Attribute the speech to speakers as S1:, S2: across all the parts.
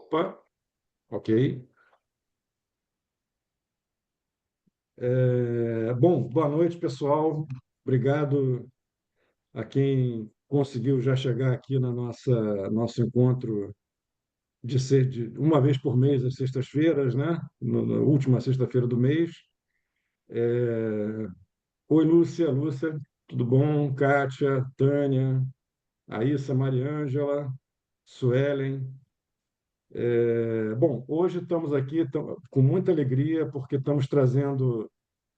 S1: Opa, ok. Bom, boa noite, pessoal. Obrigado a quem conseguiu já chegar aqui na nosso encontro de ser de uma vez por mês, às sextas-feiras, né? Na última sexta-feira do mês. É, Oi, Lúcia, tudo bom? Kátia, Tânia, Aissa, Mariângela, Suelen. Bom, hoje estamos aqui com muita alegria porque estamos trazendo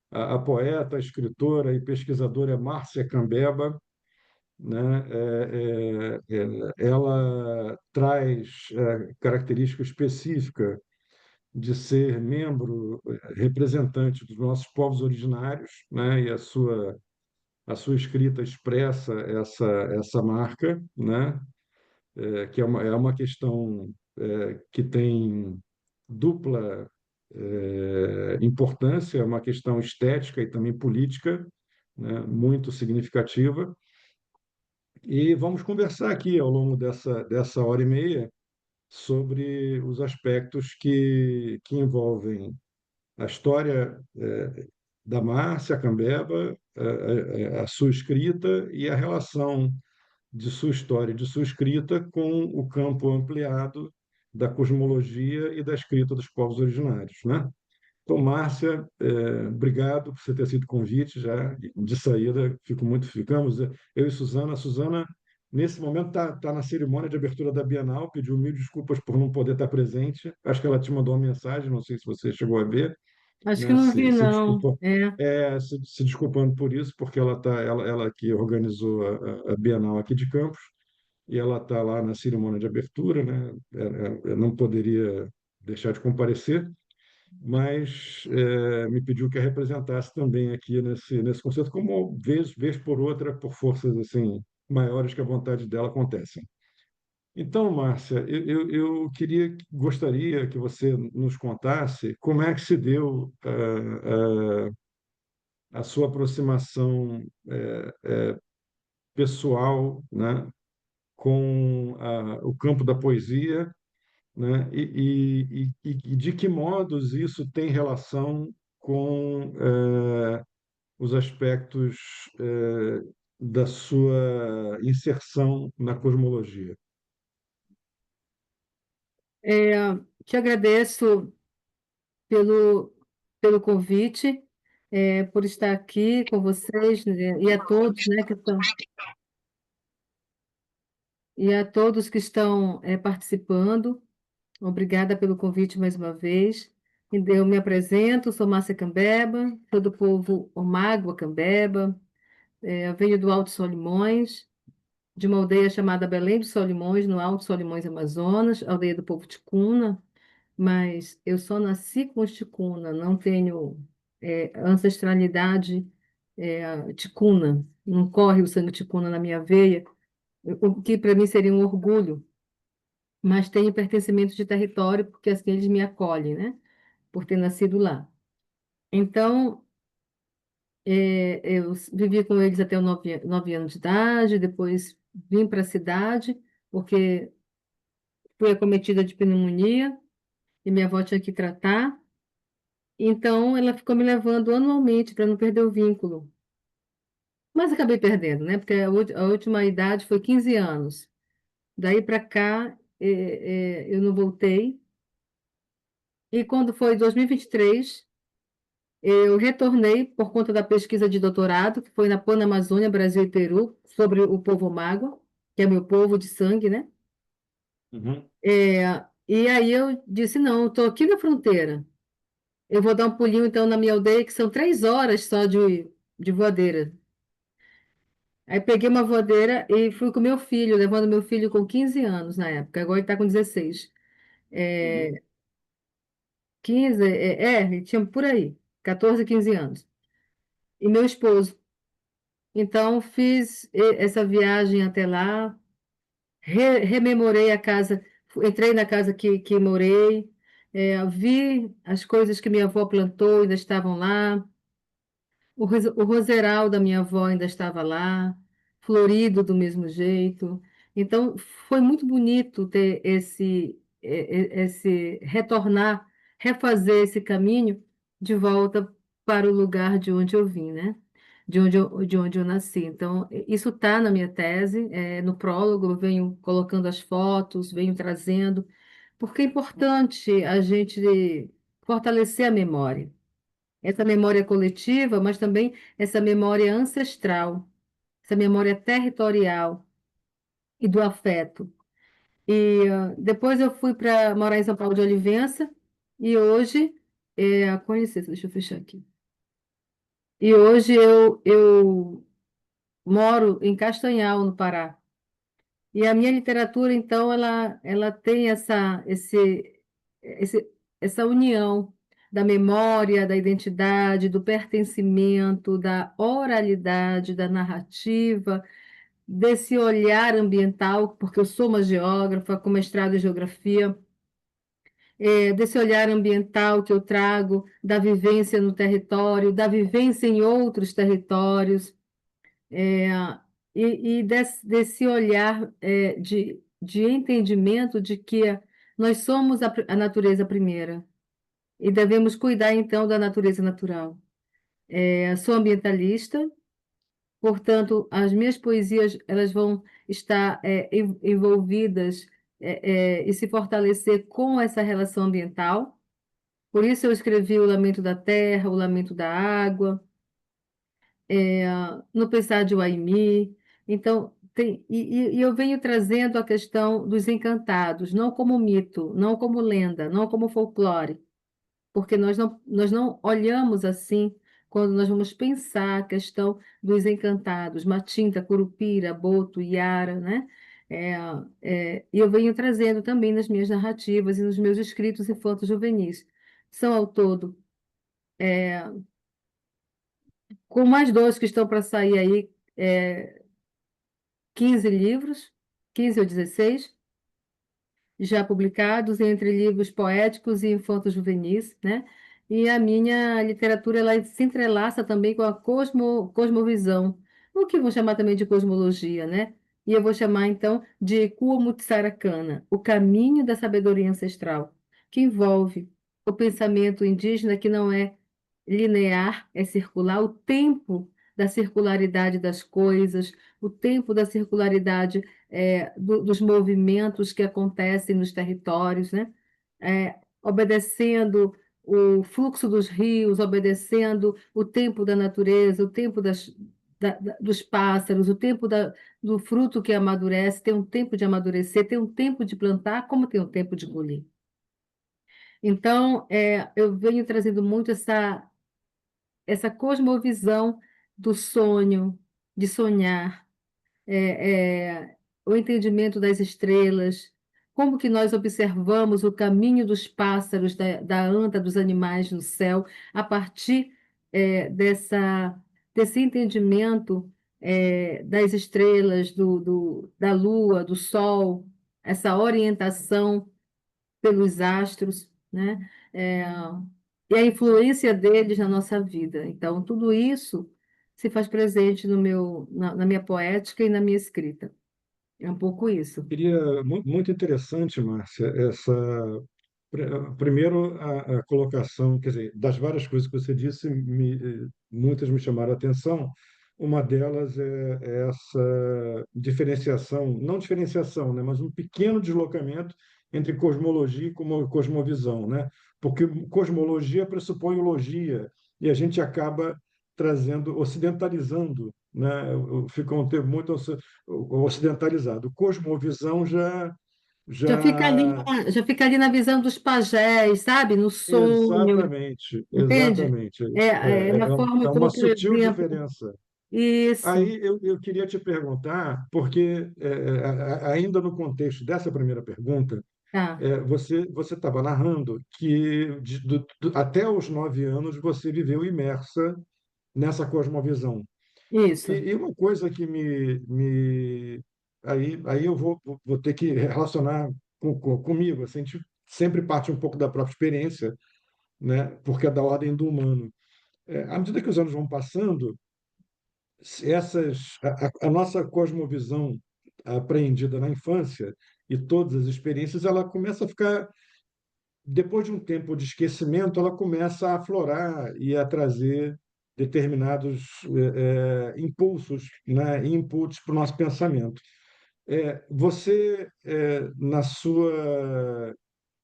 S1: a poeta, a escritora e pesquisadora Márcia Cambeba, né? Ela traz característica específica de ser membro, representante dos nossos povos originários, né? E a sua escrita expressa essa marca, né? Que é uma questão que tem dupla importância, é uma questão estética e também política, né, muito significativa. E vamos conversar aqui ao longo dessa hora e meia sobre os aspectos que envolvem a história da Márcia Cambeba, a sua escrita e a relação de sua história e de sua escrita com o campo ampliado da cosmologia e da escrita dos povos originários, né? Então, Márcia, obrigado por você ter sido convite já de saída. Ficamos, eu e Suzana. A Suzana, nesse momento, tá na cerimônia de abertura da Bienal, pediu mil desculpas por não poder estar presente. Acho que ela te mandou uma mensagem, não sei se você chegou a ver,
S2: Acho que
S1: né?
S2: não vi,
S1: Se
S2: não.
S1: desculpa,
S2: É.
S1: se desculpando por isso, porque ela que organizou a Bienal aqui de Campos, e ela está lá na cerimônia de abertura, né? Não poderia deixar de comparecer, mas me pediu que a representasse também aqui nesse concerto, como vez por outra, por forças assim maiores que a vontade dela acontecem. Então, Márcia, gostaria que você nos contasse como é que se deu a sua aproximação pessoal, né, com o campo da poesia, né, e de que modos isso tem relação com os aspectos da sua inserção na cosmologia.
S2: Te agradeço pelo, pelo convite, por estar aqui com vocês, né, e a todos que estão participando. Obrigada pelo convite mais uma vez. Eu me apresento, sou Márcia Cambeba, sou do povo Omágua Cambeba, venho do Alto Solimões, de uma aldeia chamada Belém dos Solimões, no Alto Solimões, Amazonas, aldeia do povo Ticuna. Mas eu só nasci com os ticuna, não tenho ancestralidade ticuna, não corre o sangue ticuna na minha veia, o que para mim seria um orgulho, mas tenho pertencimento de território, porque assim eles me acolhem, né? Por ter nascido lá. Então, eu vivi com eles até os 9 anos de idade, depois vim para a cidade, porque fui acometida de pneumonia e minha avó tinha que tratar. Então, ela ficou me levando anualmente para não perder o vínculo. Mas acabei perdendo, né? Porque a última idade foi 15 anos. Daí para cá, eu não voltei. E quando foi 2023, eu retornei por conta da pesquisa de doutorado, que foi na Panamazônia, Brasil e Peru, sobre o povo Mágua, que é meu povo de sangue, né?
S1: Uhum,
S2: E aí eu disse, não, estou aqui na fronteira. Eu vou dar um pulinho, então, na minha aldeia, que são 3 horas só de voadeira. Aí peguei uma voadeira e fui com meu filho, levando meu filho com 15 anos na época, agora ele está com 16.
S1: uhum,
S2: É, 15, ele tinha por aí, 14, 15 anos. E meu esposo. Então, fiz essa viagem até lá, rememorei a casa, entrei na casa que morei, vi as coisas que minha avó plantou, ainda estavam lá. O roseral da minha avó ainda estava lá, florido do mesmo jeito. Então, foi muito bonito ter esse retornar, refazer esse caminho de volta para o lugar de onde eu vim, né? De onde eu nasci. Então, isso está na minha tese, no prólogo, eu venho colocando as fotos, venho trazendo, porque é importante a gente fortalecer a memória. Essa memória coletiva, mas também essa memória ancestral, essa memória territorial e do afeto. E depois eu fui para morar em São Paulo de Olivença e hoje, com licença, deixa eu fechar aqui. E hoje eu moro em Castanhal, no Pará. E a minha literatura, então, ela tem esse, essa união da memória, da identidade, do pertencimento, da oralidade, da narrativa, desse olhar ambiental, porque eu sou uma geógrafa com mestrado em geografia, desse olhar ambiental que eu trago, da vivência no território, da vivência em outros territórios, é, e desse olhar de entendimento de que nós somos a natureza primeira e devemos cuidar então da natureza natural. Sou ambientalista, portanto, as minhas poesias elas vão estar envolvidas e se fortalecer com essa relação ambiental. Por isso eu escrevi o Lamento da Terra, o Lamento da Água, no Pensar de Waimi. Então, e eu venho trazendo a questão dos encantados, não como mito, não como lenda, não como folclore, porque nós não olhamos assim quando nós vamos pensar a questão dos encantados, Matinta, Curupira, Boto, Iara, né? É, e eu venho trazendo também nas minhas narrativas e nos meus escritos infanto-juvenis. São ao todo, com mais dois que estão para sair aí, 15 livros, 15 ou 16 já publicados entre livros poéticos e infanto-juvenis, né? E a minha literatura ela se entrelaça também com a cosmovisão, o que vou chamar também de cosmologia, né? E eu vou chamar então de Kuamutsaracana, o caminho da sabedoria ancestral, que envolve o pensamento indígena que não é linear, é circular, o tempo da circularidade das coisas, o tempo da circularidade dos movimentos que acontecem nos territórios, né? Obedecendo o fluxo dos rios, obedecendo o tempo da natureza, o tempo dos pássaros, o tempo do fruto que amadurece, tem um tempo de amadurecer, tem um tempo de plantar, como tem um tempo de colher. Então, eu venho trazendo muito essa cosmovisão do sonho, de sonhar, o entendimento das estrelas, como que nós observamos o caminho dos pássaros, da anta, dos animais no céu, a partir desse entendimento das estrelas, da lua, do sol, essa orientação pelos astros, né? E a influência deles na nossa vida. Então, tudo isso se faz presente na minha poética e na minha escrita. É um pouco isso.
S1: Queria, muito interessante, Márcia, primeiro a colocação, quer dizer, das várias coisas que você disse, muitas me chamaram a atenção. Uma delas é essa diferenciação, não diferenciação, né, mas um pequeno deslocamento entre cosmologia e cosmovisão, né? Porque cosmologia pressupõe logia e a gente acaba trazendo, ocidentalizando, né? Fica um termo muito ocidentalizado. Cosmovisão já
S2: Já fica ali na visão dos pajés, sabe? No sonho,
S1: exatamente,
S2: entende?
S1: exatamente.
S2: Na
S1: É
S2: forma
S1: uma
S2: como, por
S1: sutil
S2: exemplo,
S1: diferença.
S2: isso,
S1: Aí eu queria te perguntar, porque ainda no contexto dessa primeira pergunta,
S2: tá,
S1: você estava narrando que até os 9 anos você viveu imersa nessa cosmovisão.
S2: isso.
S1: E uma coisa que aí eu vou ter que relacionar comigo. Assim, a gente sempre parte um pouco da própria experiência, né? Porque é da ordem do humano. À medida que os anos vão passando, a nossa cosmovisão aprendida na infância e todas as experiências, ela começa a ficar, depois de um tempo de esquecimento, ela começa a aflorar e a trazer determinados impulsos, né, inputs para o nosso pensamento. Você, na sua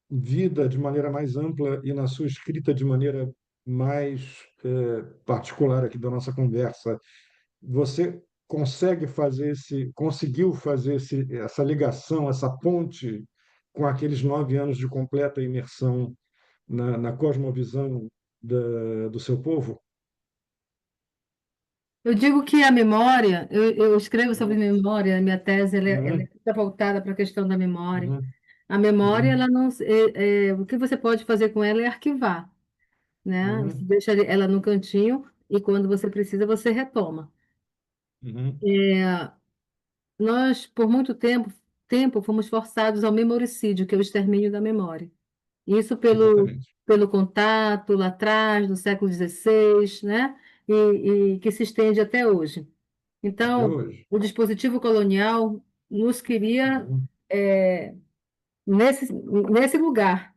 S1: vida de maneira mais ampla e na sua escrita de maneira mais particular aqui da nossa conversa, você conseguiu fazer essa ligação, essa ponte com aqueles 9 anos de completa imersão na cosmovisão do seu povo?
S2: Eu digo que a memória, eu escrevo sobre
S1: Uhum,
S2: memória, a minha tese ela é
S1: uhum,
S2: toda voltada para a questão da memória.
S1: uhum,
S2: A memória,
S1: uhum,
S2: ela não, o que você pode fazer com ela é arquivar, né? Você
S1: uhum,
S2: deixa ela no cantinho e quando você precisa, você retoma.
S1: uhum.
S2: Nós, por muito tempo fomos forçados ao memoricídio, que é o extermínio da memória. Isso
S1: Exatamente.
S2: pelo contato lá atrás, do século XVI, né? E que se estende até hoje.
S1: Até
S2: Então,
S1: hoje.
S2: o dispositivo colonial nos queria
S1: Uhum,
S2: é, nesse lugar,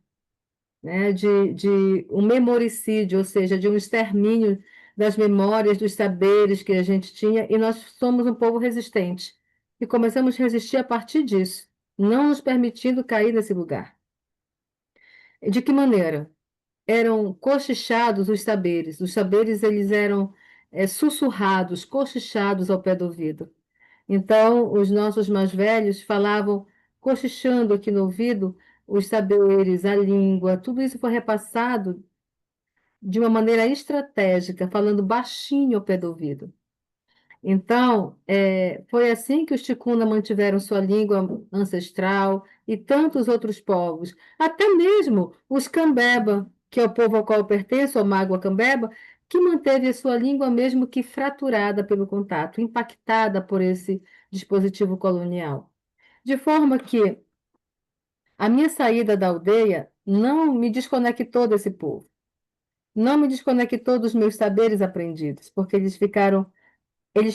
S2: né, de um memoricídio, ou seja, de um extermínio das memórias, dos saberes que a gente tinha, e nós somos um povo resistente. E começamos a resistir a partir disso, não nos permitindo cair nesse lugar. De que maneira? Eram cochichados os saberes eles eram sussurrados, cochichados ao pé do ouvido. Então, os nossos mais velhos falavam, cochichando aqui no ouvido, os saberes, a língua, tudo isso foi repassado de uma maneira estratégica, falando baixinho ao pé do ouvido. Então, foi assim que os ticuna mantiveram sua língua ancestral e tantos outros povos, até mesmo os cambeba, que é o povo ao qual eu pertenço, a mágoa cambeba, que manteve a sua língua mesmo que fraturada pelo contato, impactada por esse dispositivo colonial. De forma que a minha saída da aldeia não me desconectou desse povo, não me desconectou dos meus saberes aprendidos, porque eles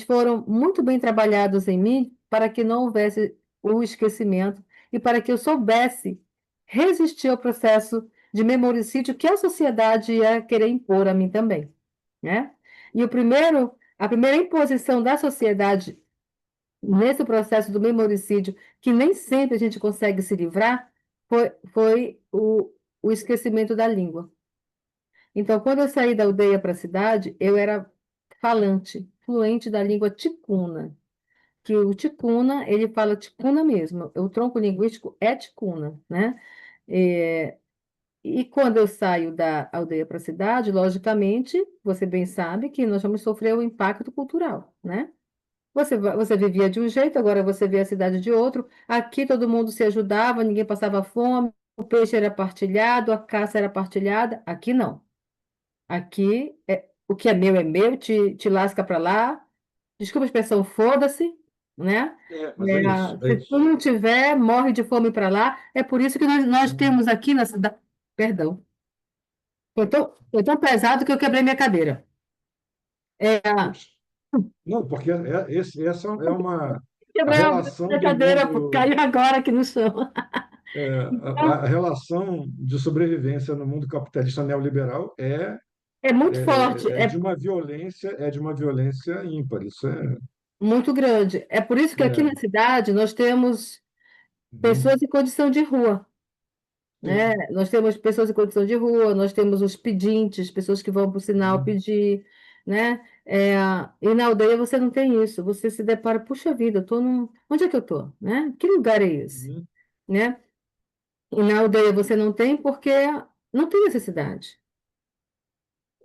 S2: foram muito bem trabalhados em mim para que não houvesse o esquecimento e para que eu soubesse resistir ao processo de memoricídio que a sociedade ia querer impor a mim também, né? E a primeira imposição da sociedade nesse processo do memoricídio, que nem sempre a gente consegue se livrar, foi o esquecimento da língua. Então, quando eu saí da aldeia para a cidade, eu era falante, fluente da língua ticuna, que o ticuna, ele fala ticuna mesmo, o tronco linguístico é ticuna, né? É, e quando eu saio da aldeia para a cidade, logicamente, você bem sabe que nós vamos sofrer o impacto cultural, né? Você vivia de um jeito, agora você vê a cidade de outro. Aqui todo mundo se ajudava, ninguém passava fome, o peixe era partilhado, a caça era partilhada. Aqui não. Aqui, o que é meu, te lasca para lá. Desculpa a expressão, foda-se, né?
S1: Mas é isso, é
S2: Se tu
S1: isso.
S2: não tiver, morre de fome para lá. É por isso que nós
S1: Uhum.
S2: temos aqui na cidade. Perdão. Foi tão pesado que eu quebrei minha cadeira. É,
S1: Putz. Não, porque essa é a
S2: quebrei a
S1: relação do
S2: cadeira,
S1: mundo,
S2: caiu agora aqui no chão.
S1: a relação de sobrevivência no mundo capitalista neoliberal
S2: É muito forte,
S1: de uma violência ímpar. Isso é,
S2: muito grande. É por isso que aqui na
S1: é,
S2: cidade nós temos
S1: uhum,
S2: pessoas em condição de rua, né?
S1: sim,
S2: Nós temos pessoas em condição de rua, nós temos os pedintes, pessoas que vão para o sinal
S1: uhum,
S2: pedir, né? E na aldeia você não tem isso. Você se depara, puxa vida, eu tô num... onde é que eu tô, né? Que lugar é esse,
S1: uhum,
S2: né? E na aldeia você não tem porque não tem necessidade.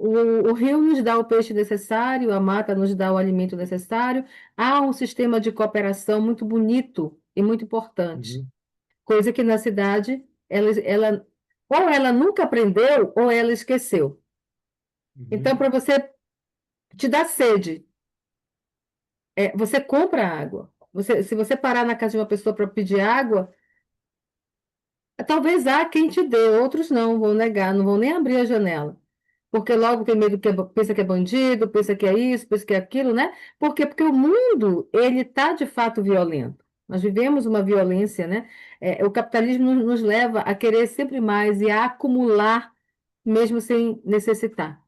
S2: O rio nos dá o peixe necessário, a mata nos dá o alimento necessário. Há um sistema de cooperação muito bonito e muito importante,
S1: uhum,
S2: coisa que na cidade ou ela nunca aprendeu ou ela esqueceu. Então,
S1: uhum,
S2: para você te dar sede, você compra água. Se você parar na casa de uma pessoa para pedir água, talvez há quem te dê, outros não, vão negar, não vão nem abrir a janela. Porque logo tem medo que pensa que é bandido, pensa que é isso, pensa que é aquilo, né? Por quê? Porque o mundo, ele está de fato violento. Nós vivemos uma violência, né? O capitalismo nos leva a querer sempre mais e a acumular, mesmo sem necessitar.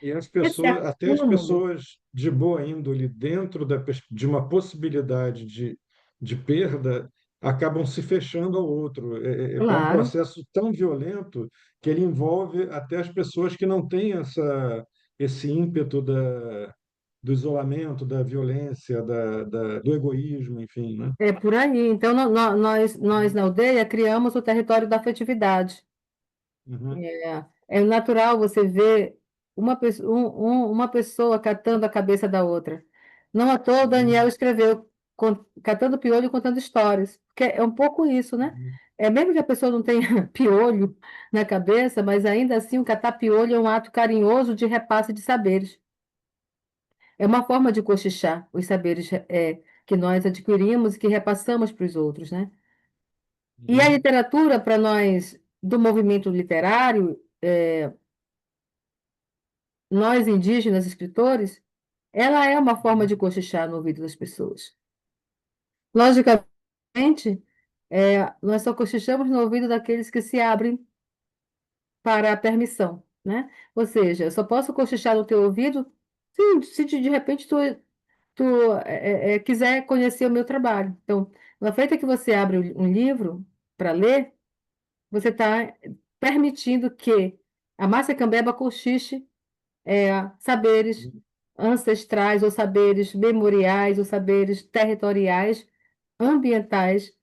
S1: E as
S2: Esse
S1: pessoas, até as
S2: acúmulo,
S1: pessoas de boa índole, dentro de uma possibilidade de perda, acabam se fechando ao outro. É um
S2: claro,
S1: processo tão violento que ele envolve até as pessoas que não têm esse ímpeto do isolamento, da violência, do egoísmo, enfim, né?
S2: é por aí. Então, nós na aldeia criamos o território da afetividade.
S1: Uhum,
S2: É natural você ver uma pessoa catando a cabeça da outra. Não à toa, Daniel
S1: uhum,
S2: escreveu Catando Piolho e Contando Histórias, porque é um pouco isso, né?
S1: uhum,
S2: É mesmo que a pessoa não tenha piolho na cabeça, mas ainda assim o catar piolho é um ato carinhoso de repasse de saberes. É uma forma de cochichar os saberes que nós adquirimos e que repassamos para os outros, né? E a
S1: uhum,
S2: literatura, para nós, do movimento literário, nós indígenas escritores, ela é uma forma
S1: uhum.
S2: de cochichar no ouvido das pessoas. Logicamente, nós só cochichamos no ouvido daqueles que se abrem para a permissão, né? Ou seja, eu só posso cochichar no teu ouvido se de repente tu quiser conhecer o meu trabalho. Então, na feita que você abre um livro para ler, você está permitindo que a Márcia Cambeba cochiche saberes ancestrais, ou saberes memoriais, ou saberes territoriais, ambientais,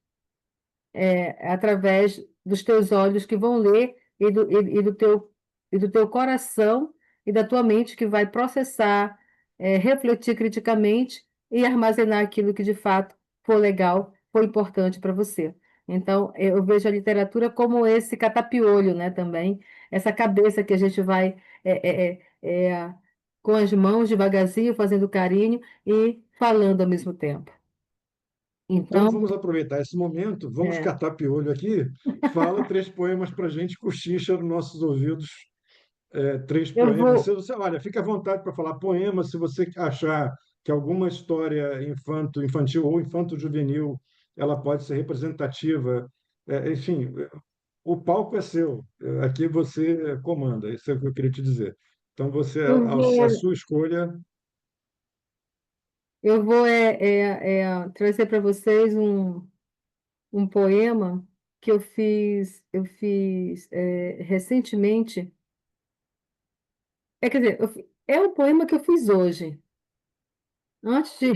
S2: através dos teus olhos que vão ler e do teu coração e da tua mente que vai processar, refletir criticamente e armazenar aquilo que de fato for legal, for importante para você. Então, eu vejo a literatura como esse catapiolho, né, também, essa cabeça que a gente vai com as mãos devagarzinho, fazendo carinho e falando ao mesmo tempo.
S1: Então,
S2: Então,
S1: vamos aproveitar esse momento, vamos
S2: é,
S1: catar piolho aqui. Fala três poemas para a gente, cochicha nos nossos ouvidos, três
S2: eu
S1: poemas.
S2: vou.
S1: Olha, fica à vontade para falar poema, se você achar que alguma história infantil ou infanto-juvenil ela pode ser representativa. Enfim, o palco é seu, aqui você comanda, isso é o que eu queria te dizer. Então,
S2: Eu
S1: a
S2: vou,
S1: sua escolha.
S2: eu vou trazer para vocês um poema que eu fiz recentemente. Quer dizer, é um poema que eu fiz hoje, antes de,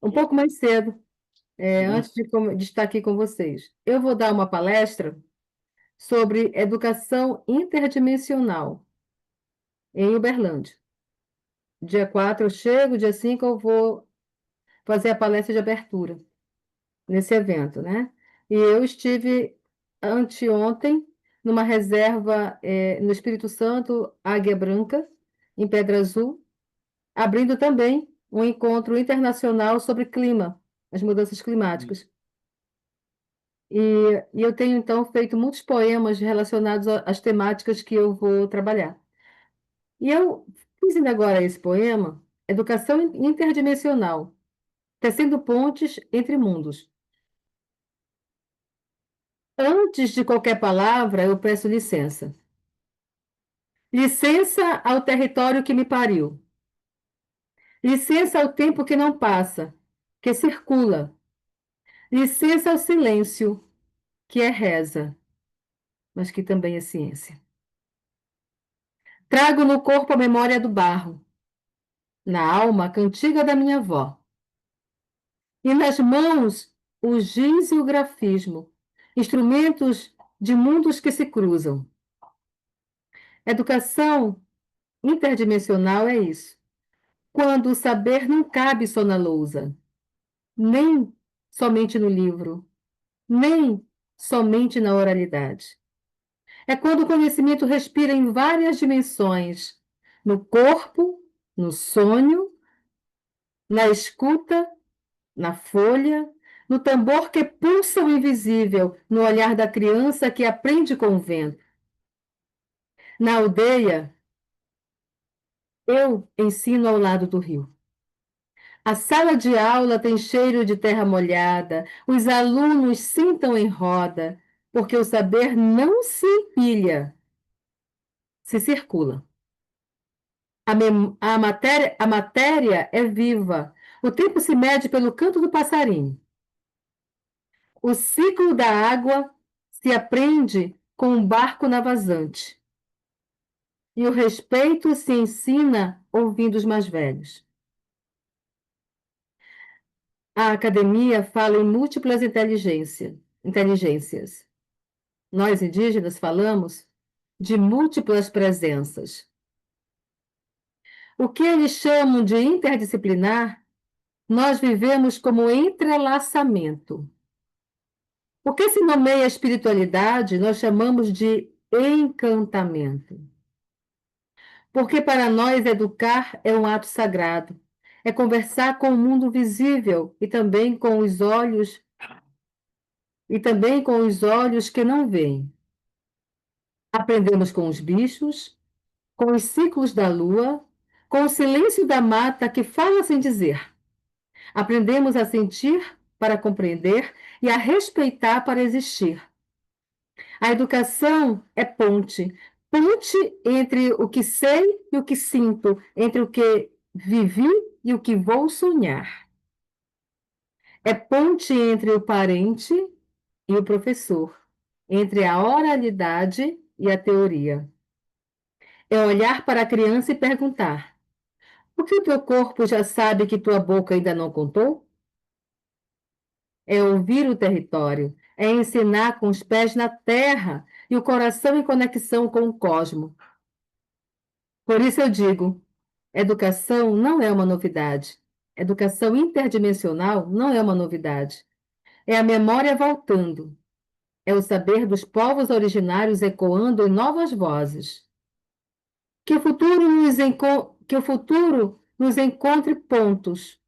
S2: um pouco mais cedo,
S1: Uhum,
S2: antes de estar aqui com vocês. Eu vou dar uma palestra sobre educação interdimensional em Uberlândia. Dia 4 eu chego, dia 5 eu vou fazer a palestra de abertura nesse evento, né? E eu estive anteontem numa reserva no Espírito Santo, Águia Branca, em Pedra Azul, abrindo também um encontro internacional sobre clima, as mudanças climáticas. E, e eu tenho, então, feito muitos poemas relacionados às temáticas que eu vou trabalhar. E eu fiz ainda agora esse poema, Educação Interdimensional, tecendo pontes entre mundos. Antes de qualquer palavra, eu peço licença. Licença ao território que me pariu. Licença ao tempo que não passa, que circula. Licença ao silêncio, que é reza, mas que também é ciência. Trago no corpo a memória do barro, na alma a cantiga da minha avó, e nas mãos o giz e o grafismo, instrumentos de mundos que se cruzam. Educação interdimensional é isso. Quando o saber não cabe só na lousa, nem somente no livro, nem somente na oralidade. É quando o conhecimento respira em várias dimensões, no corpo, no sonho, na escuta, na folha, no tambor que pulsa o invisível, no olhar da criança que aprende com o vento. Na aldeia, eu ensino ao lado do rio. A sala de aula tem cheiro de terra molhada, os alunos sentam em roda, porque o saber não se empilha, se circula. A matéria é viva. O tempo se mede pelo canto do passarinho. O ciclo da água se aprende com um barco na vazante. E o respeito se ensina ouvindo os mais velhos. A academia fala em múltiplas inteligências. Nós, indígenas, falamos de múltiplas presenças. O que eles chamam de interdisciplinar, nós vivemos como entrelaçamento. O que se nomeia espiritualidade, nós chamamos de encantamento. Porque para nós educar é um ato sagrado. É conversar com o mundo visível e também com os olhos que não veem. Aprendemos com os bichos, com os ciclos da lua, com o silêncio da mata que fala sem dizer. Aprendemos a sentir para compreender e a respeitar para existir. A educação é ponte, ponte entre o que sei e o que sinto, entre o que vivi e o que vou sonhar. É ponte entre o parente e o professor, entre a oralidade e a teoria. É olhar para a criança e perguntar: o que o teu corpo já sabe que tua boca ainda não contou? É ouvir o território, é ensinar com os pés na terra e o coração em conexão com o cosmos. Por isso eu digo: educação não é uma novidade. Educação interdimensional não é uma novidade. É a memória voltando. É o saber dos povos originários ecoando em novas vozes. Que o futuro nos encontre pontos,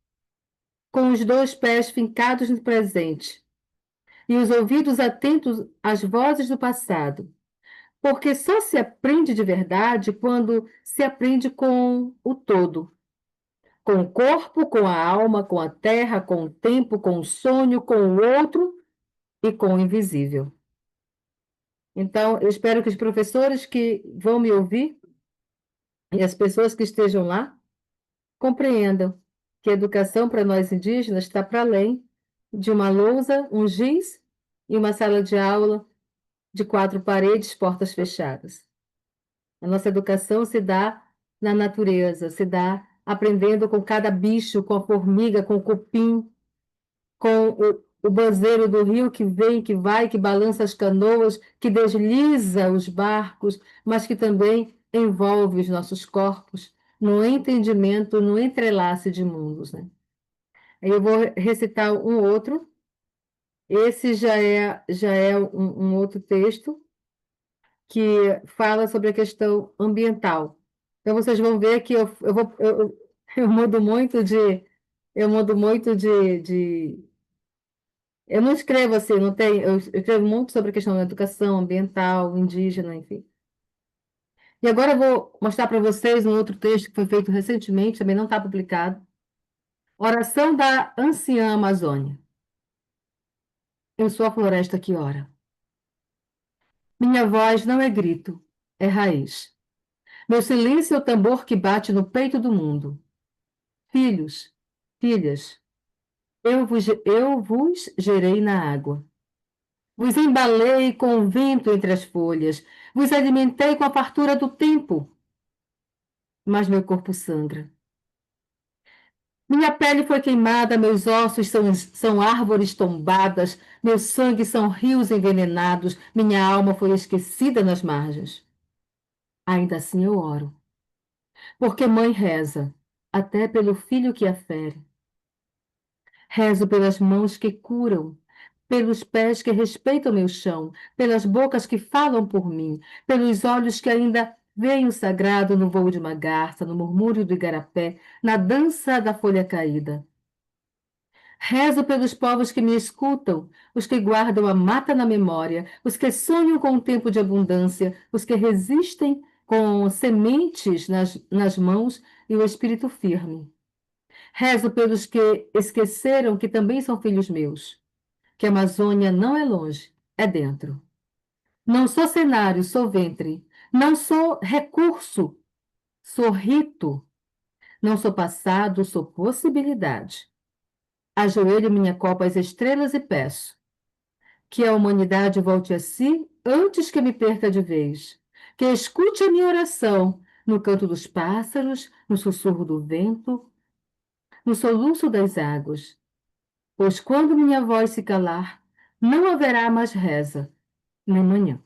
S2: com os dois pés fincados no presente e os ouvidos atentos às vozes do passado. Porque só se aprende de verdade quando se aprende com o todo. Com o corpo, com a alma, com a terra, com o tempo, com o sonho, com o outro e com o invisível. Então, eu espero que os professores que vão me ouvir e as pessoas que estejam lá compreendam que a educação para nós indígenas está para além de uma lousa, um giz e uma sala de aula de quatro paredes, portas fechadas. A nossa educação se dá na natureza, se dá aprendendo com cada bicho, com a formiga, com o cupim, com o banzeiro do rio que vem, que vai, que balança as canoas, que desliza os barcos, mas que também envolve os nossos corpos no entendimento, no entrelace de mundos, né? Aí eu vou recitar um outro. Esse já é um outro texto que fala sobre a questão ambiental. Então vocês vão ver que eu mudo muito eu mudo muito eu não escrevo assim, não tem, eu escrevo muito sobre a questão da educação ambiental, indígena, enfim. E agora eu vou mostrar para vocês um outro texto que foi feito recentemente, também não está publicado. Oração da Anciã Amazônia. Eu sou a floresta que ora. Minha voz não é grito, é raiz. Meu silêncio é o tambor que bate no peito do mundo. Filhos, filhas, eu vos gerei na água. Vos embalei com o vento entre as folhas, vos alimentei com a fartura do tempo, mas meu corpo sangra. Minha pele foi queimada, meus ossos são árvores tombadas, meu sangue são rios envenenados, minha alma foi esquecida nas margens. Ainda assim eu oro, porque mãe reza, até pelo filho que a fere. Rezo pelas mãos que curam, pelos pés que respeitam meu chão, pelas bocas que falam por mim, pelos olhos que ainda veem o sagrado no voo de uma garça, no murmúrio do igarapé, na dança da folha caída. Rezo pelos povos que me escutam, os que guardam a mata na memória, os que sonham com um tempo de abundância, os que resistem com sementes nas mãos e o espírito firme. Rezo pelos que esqueceram que também são filhos meus, que a Amazônia não é longe, é dentro. Não sou cenário, sou ventre. Não sou recurso, sou rito. Não sou passado, sou possibilidade. Ajoelho minha copa às estrelas e peço que a humanidade volte a si antes que me perca de vez. Que escute a minha oração no canto dos pássaros, no sussurro do vento, no soluço das águas. Pois quando minha voz se calar, não haverá mais reza, nem manhã.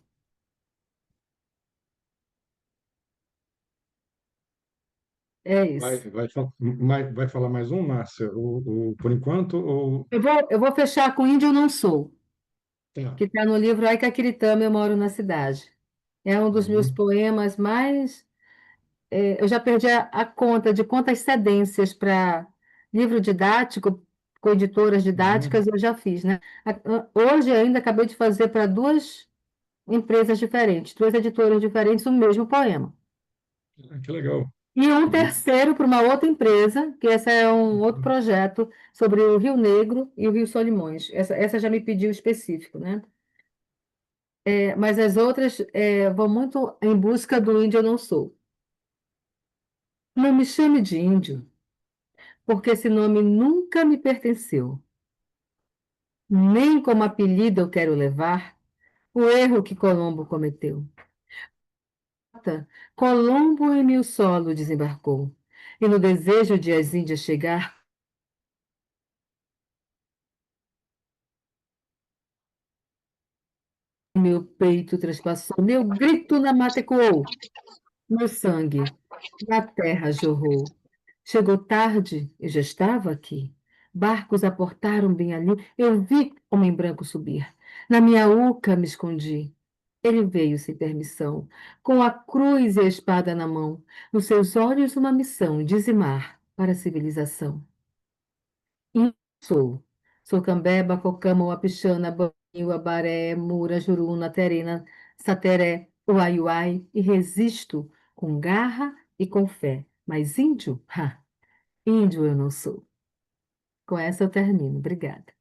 S2: É isso.
S1: Vai falar mais um, Márcia? Por enquanto, ou...
S2: Eu vou fechar com Índio Eu Não Sou,
S1: Tá.
S2: que está no livro Ai Caquiritama, Eu Moro na Cidade. É um dos meus
S1: Uhum,
S2: poemas mais. Eu já perdi a conta de quantas cedências para livro didático, com editoras
S1: uhum.
S2: didáticas, eu já fiz, né? Hoje ainda acabei de fazer para duas empresas diferentes, duas editoras diferentes, o mesmo poema.
S1: Ah, que legal.
S2: E um
S1: Uhum.
S2: terceiro para uma outra empresa, que esse é um outro projeto sobre o Rio Negro e o Rio Solimões. Essa já me pediu específico, né? Mas as outras vão muito em busca do índio eu não sou. Não me chame de índio, porque esse nome nunca me pertenceu. Nem como apelido eu quero levar o erro que Colombo cometeu. Colombo em mil solo desembarcou, e no desejo de as Índias chegar, meu peito trespassou, meu grito na mata ecoou, meu sangue na terra jorrou. Chegou tarde, eu já estava aqui. Barcos aportaram bem ali. Eu vi homem branco subir. Na minha uca me escondi. Ele veio sem permissão, com a cruz e a espada na mão. Nos seus olhos, uma missão: dizimar para a civilização. E sou. Sou Cambeba, Cocama, Uapixana, Banho, Abaré, Mura, Juruna, Terena, Sateré, Uai-Uai, e resisto com garra e com fé. Mas índio? Ha! Índio eu não sou. Com essa eu termino. Obrigada.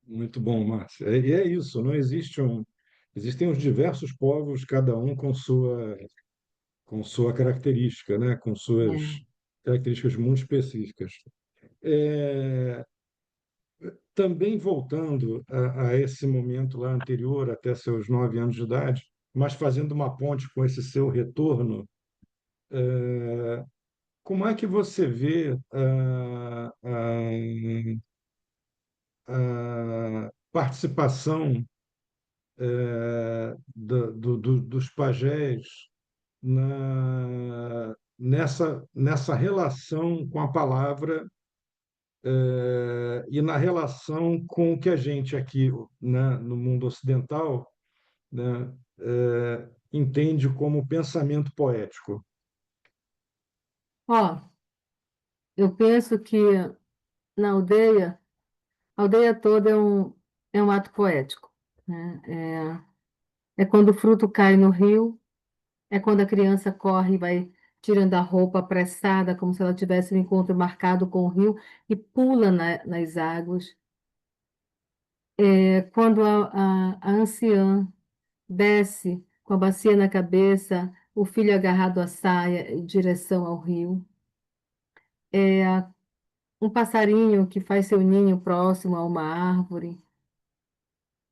S1: Muito bom, Márcia. E é isso, não existe um. Existem os diversos povos, cada um com sua característica, né? Com suas
S2: É.
S1: características muito específicas. É, também voltando a esse momento lá anterior, até seus 9 anos de idade, mas fazendo uma ponte com esse seu retorno, como é que você vê a participação dos pajés nessa relação com a palavra e na relação com o que a gente aqui, né, no mundo ocidental, né, entende como pensamento poético?
S2: Ó, eu penso que na aldeia, a aldeia toda é um ato poético, né? É quando o fruto cai no rio, é quando a criança corre e vai tirando a roupa apressada, como se ela tivesse um encontro marcado com o rio, e pula nas águas. É quando a anciã desce com a bacia na cabeça, o filho agarrado à saia em direção ao rio. É um passarinho que faz seu ninho próximo a uma árvore.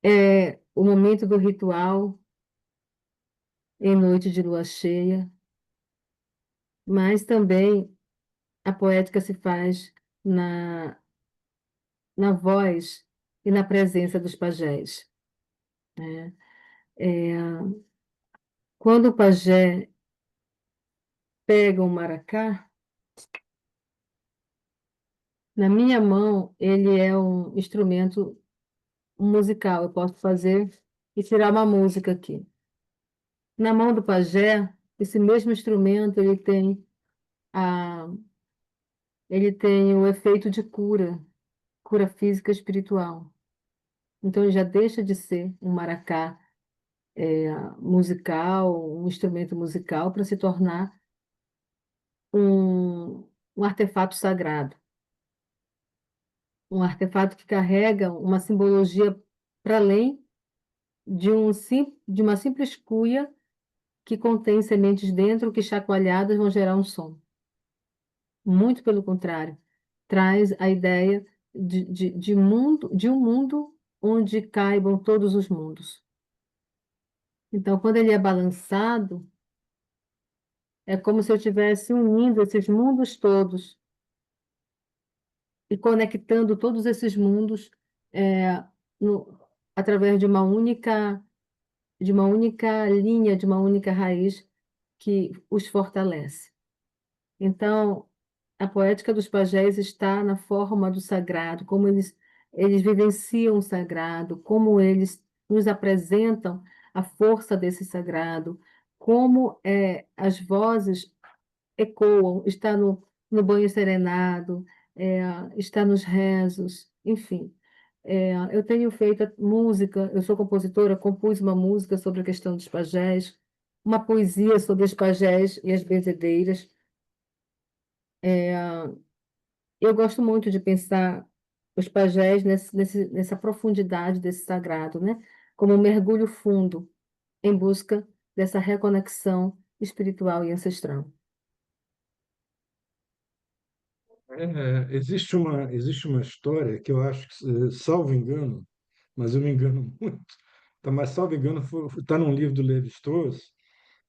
S2: É o momento do ritual em noite de lua cheia, mas também a poética se faz na voz e na presença dos pajés, né? É, quando o pajé pega um maracá, na minha mão ele é um instrumento musical. Eu posso fazer e tirar uma música aqui. Na mão do pajé, esse mesmo instrumento a, ele tem o efeito de cura, cura física e espiritual. Então ele já deixa de ser um maracá musical, um instrumento musical, para se tornar um um artefato sagrado, um artefato que carrega uma simbologia para além de uma simples cuia que contém sementes dentro que, chacoalhadas, vão gerar um som. Muito pelo contrário, traz a ideia de um mundo onde caibam todos os mundos. Então, quando ele é balançado, é como se eu estivesse unindo esses mundos todos e conectando todos esses mundos é, no- através de uma única linha, de uma única raiz que os fortalece. Então, a poética dos pajés está na forma do sagrado, como eles vivenciam o sagrado, como eles nos apresentam a força desse sagrado, como as vozes ecoam, está no banho serenado, é, está nos rezos, enfim. Eu tenho feito música, eu sou compositora, compus uma música sobre a questão dos pajés, uma poesia sobre os pajés e as benzedeiras. Eu gosto muito de pensar os pajés nessa profundidade desse sagrado, né? Como um mergulho fundo em busca dessa reconexão espiritual e ancestral.
S1: Existe uma história que eu acho que, salvo engano, mas eu me engano muito, tá, mas salvo engano, está num livro do Levi-Strauss,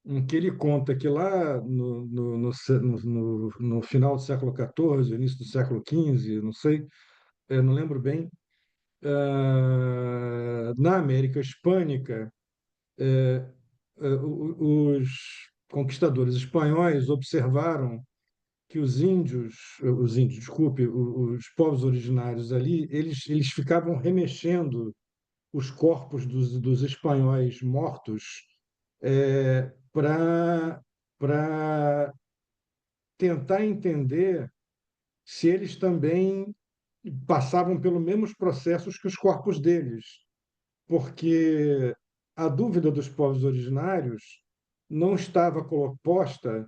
S1: em que ele conta que lá no final do século XIV, início do século XV, não sei, eu não lembro bem, na América Hispânica, os conquistadores espanhóis observaram que desculpe, os povos originários ali, eles ficavam remexendo os corpos dos espanhóis mortos para tentar entender se eles também passavam pelos mesmos processos que os corpos deles, porque a dúvida dos povos originários não estava posta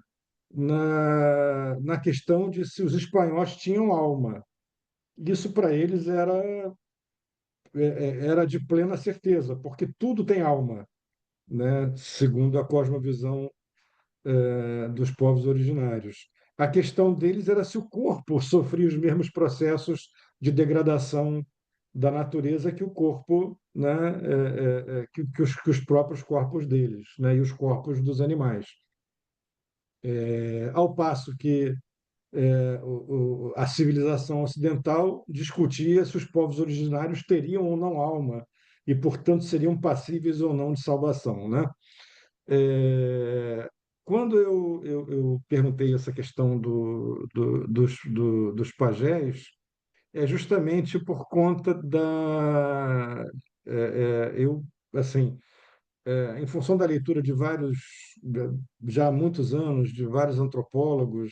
S1: na questão de se os espanhóis tinham alma. Isso para eles era de plena certeza, porque tudo tem alma, né? Segundo a cosmovisão dos povos originários. A questão deles era se o corpo sofria os mesmos processos de degradação da natureza que o corpo, né, que os próprios corpos deles, né, e os corpos dos animais. Ao passo que a civilização ocidental discutia se os povos originários teriam ou não alma e, portanto, seriam passíveis ou não de salvação, né? É, Quando eu perguntei essa questão dos pajés, é justamente por conta eu, assim, em função da leitura de já há muitos anos, de vários antropólogos,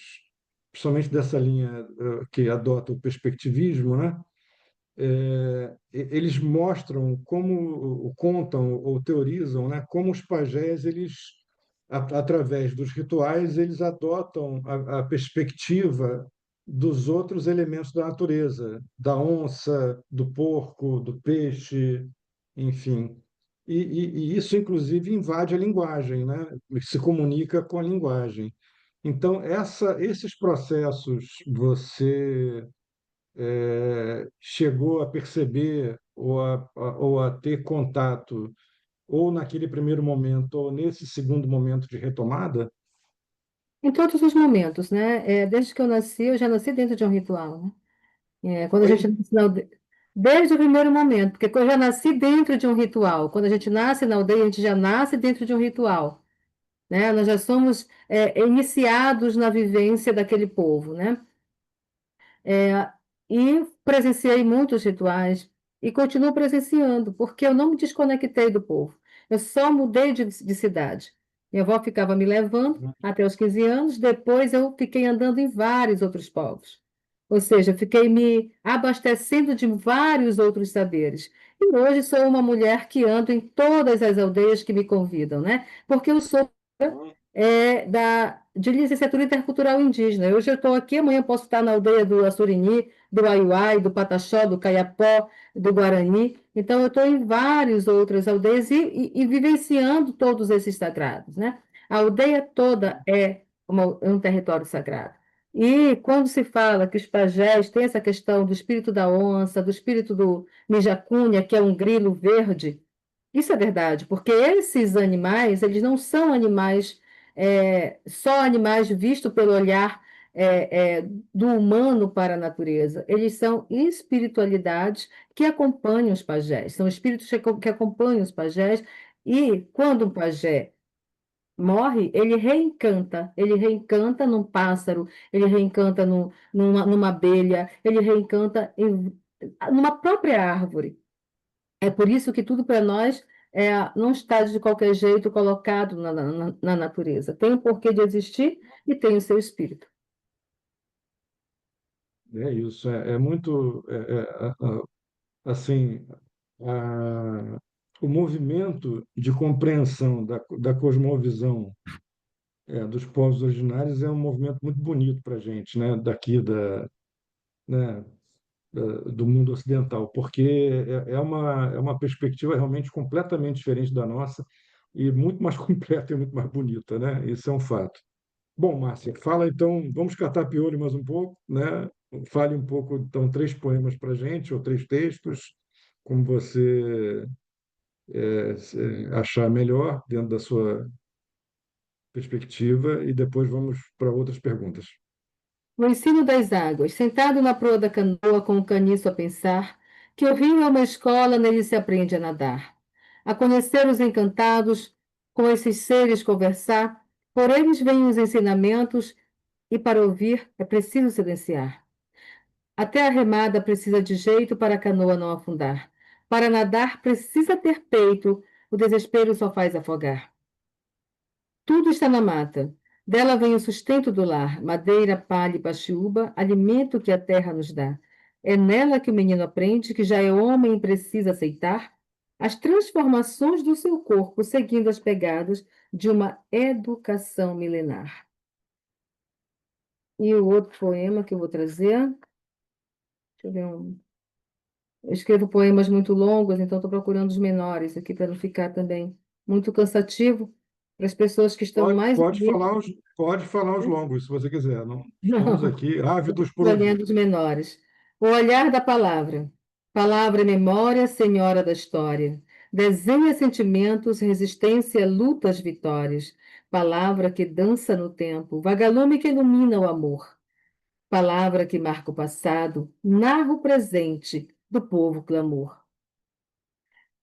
S1: principalmente dessa linha que adota o perspectivismo, né? Eles mostram como, contam ou teorizam, né, como os pajés, através dos rituais, eles adotam a perspectiva dos outros elementos da natureza, da onça, do porco, do peixe, enfim. E isso, inclusive, invade a linguagem, né? Se comunica com a linguagem. Então, esses processos você chegou a perceber ou a ter contato, ou naquele primeiro momento, ou nesse segundo momento de retomada?
S2: Em todos os momentos, né? Desde que eu já nasci dentro de um ritual, né? Quando a gente
S1: Oi?
S2: nasce na aldeia, desde o primeiro momento, porque eu já nasci dentro de um ritual. Quando a gente nasce na aldeia, a gente já nasce dentro de um ritual, né? Nós já somos iniciados na vivência daquele povo, né? É, e presenciei muitos rituais e continuo presenciando, porque eu não me desconectei do povo. Eu só mudei de cidade. Minha avó ficava me levando até os 15 anos, depois eu fiquei andando em vários outros povos. Ou seja, fiquei me abastecendo de vários outros saberes. E hoje sou uma mulher que ando em todas as aldeias que me convidam, né? Porque eu sou de licenciatura intercultural indígena. Hoje eu estou aqui, amanhã eu posso estar na aldeia do Assurini, do Aiuai, do Pataxó, do Caiapó, do Guarani. Então, eu estou em várias outras aldeias e vivenciando todos esses sagrados, né? A aldeia toda é um território sagrado. E quando se fala que os pajés têm essa questão do espírito da onça, do espírito do Mijacunha, que é um grilo verde, isso é verdade, porque esses animais, eles não são animais, só animais vistos pelo olhar do humano para a natureza. Eles são espiritualidades que acompanham os pajés, são espíritos que acompanham os pajés, e quando um pajé morre, ele reencanta num pássaro, ele reencanta numa abelha, ele reencanta numa própria árvore. É por isso que tudo para nós não está de qualquer jeito colocado na natureza. Tem um porquê de existir e tem o seu espírito.
S1: É isso, é muito assim, o movimento de compreensão da cosmovisão dos povos originários é um movimento muito bonito para a gente, né? Daqui né, do mundo ocidental, porque é uma perspectiva realmente completamente diferente da nossa e muito mais completa e muito mais bonita, né? Isso é um fato. Bom, Márcia, fala então, vamos catar piolho mais um pouco, né? Fale um pouco, então, três poemas para a gente, ou três textos, como você achar melhor dentro da sua perspectiva, e depois vamos para outras perguntas.
S2: O ensino das águas, sentado na proa da canoa com o caniço a pensar, que o rio é uma escola, nele se aprende a nadar. A conhecer os encantados, com esses seres conversar, por eles vêm os ensinamentos, e para ouvir é preciso silenciar. Até a remada precisa de jeito para a canoa não afundar. Para nadar precisa ter peito, o desespero só faz afogar. Tudo está na mata. Dela vem o sustento do lar, madeira, palha e paxiúba, alimento que a terra nos dá. É nela que o menino aprende que já é homem e precisa aceitar as transformações do seu corpo, seguindo as pegadas de uma educação milenar. E o outro poema que eu vou trazer, deixa eu ver eu escrevo poemas muito longos, então estou procurando os menores aqui para não ficar também muito cansativo para as pessoas que estão
S1: Pode,
S2: mais
S1: pode
S2: unidas.
S1: falar pode falar os
S2: Né?
S1: longos, se você quiser. Não, estamos
S2: Não,
S1: aqui ávidos por ouvir.
S2: escolhendo os menores. O olhar da palavra. Palavra é memória, senhora da história. Desenha sentimentos, resistência, lutas, vitórias. Palavra que dança no tempo, vagalume que ilumina o amor. Palavra que marca o passado, narra o presente do povo clamor.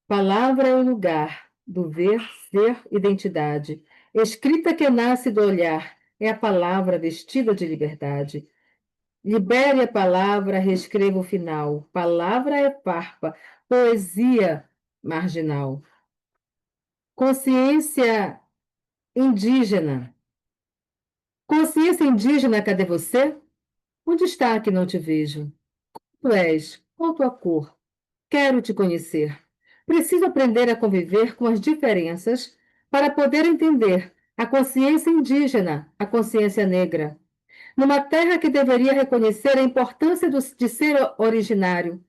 S2: Palavra é o lugar do ver, ser, identidade. Escrita que nasce do olhar, é a palavra vestida de liberdade. Libere a palavra, reescreva o final. Palavra é farpa, poesia marginal. Consciência indígena. Consciência indígena, cadê você? Onde está que não te vejo? Tu és, qual tua cor? Quero te conhecer. Preciso aprender a conviver com as diferenças para poder entender a consciência indígena, a consciência negra. Numa terra que deveria reconhecer a importância de ser originário.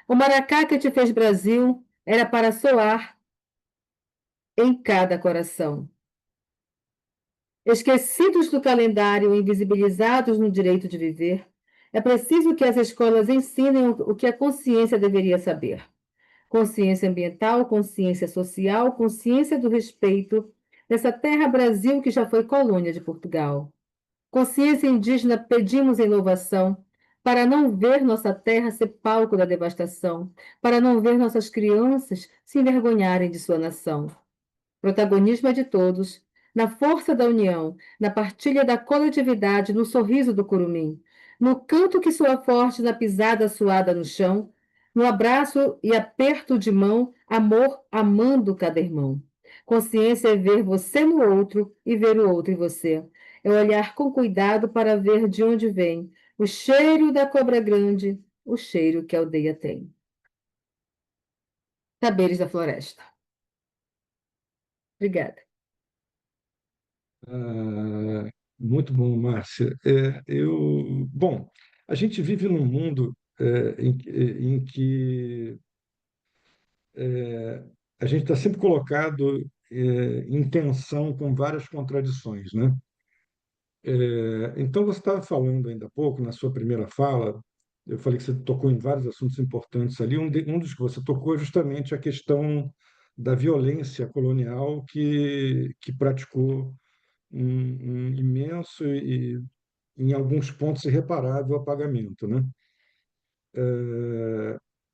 S2: O maracá que te fez Brasil era para soar em cada coração. Esquecidos do calendário, invisibilizados no direito de viver, é preciso que as escolas ensinem o que a consciência deveria saber. Consciência ambiental, consciência social, consciência do respeito dessa terra Brasil que já foi colônia de Portugal. Consciência indígena, pedimos inovação para não ver nossa terra ser palco da devastação, para não ver nossas crianças se envergonharem de sua nação. Protagonismo é de todos, na força da união, na partilha da coletividade, no sorriso do curumim, no canto que soa forte na pisada suada no chão, no abraço e aperto de mão, amor amando cada irmão. Consciência é ver você no outro e ver o outro em você. É olhar com cuidado para ver de onde vem o cheiro da cobra grande, o cheiro que a aldeia tem. Saberes da floresta. Obrigada.
S1: Muito bom, Márcia. Bom, a gente vive num mundo em que a gente está sempre colocado em tensão com várias contradições, né? Então, você estava falando ainda há pouco, na sua primeira fala, eu falei que você tocou em vários assuntos importantes ali. Um dos que você tocou é justamente a questão da violência colonial que praticou um imenso e, em alguns pontos, irreparável apagamento, né?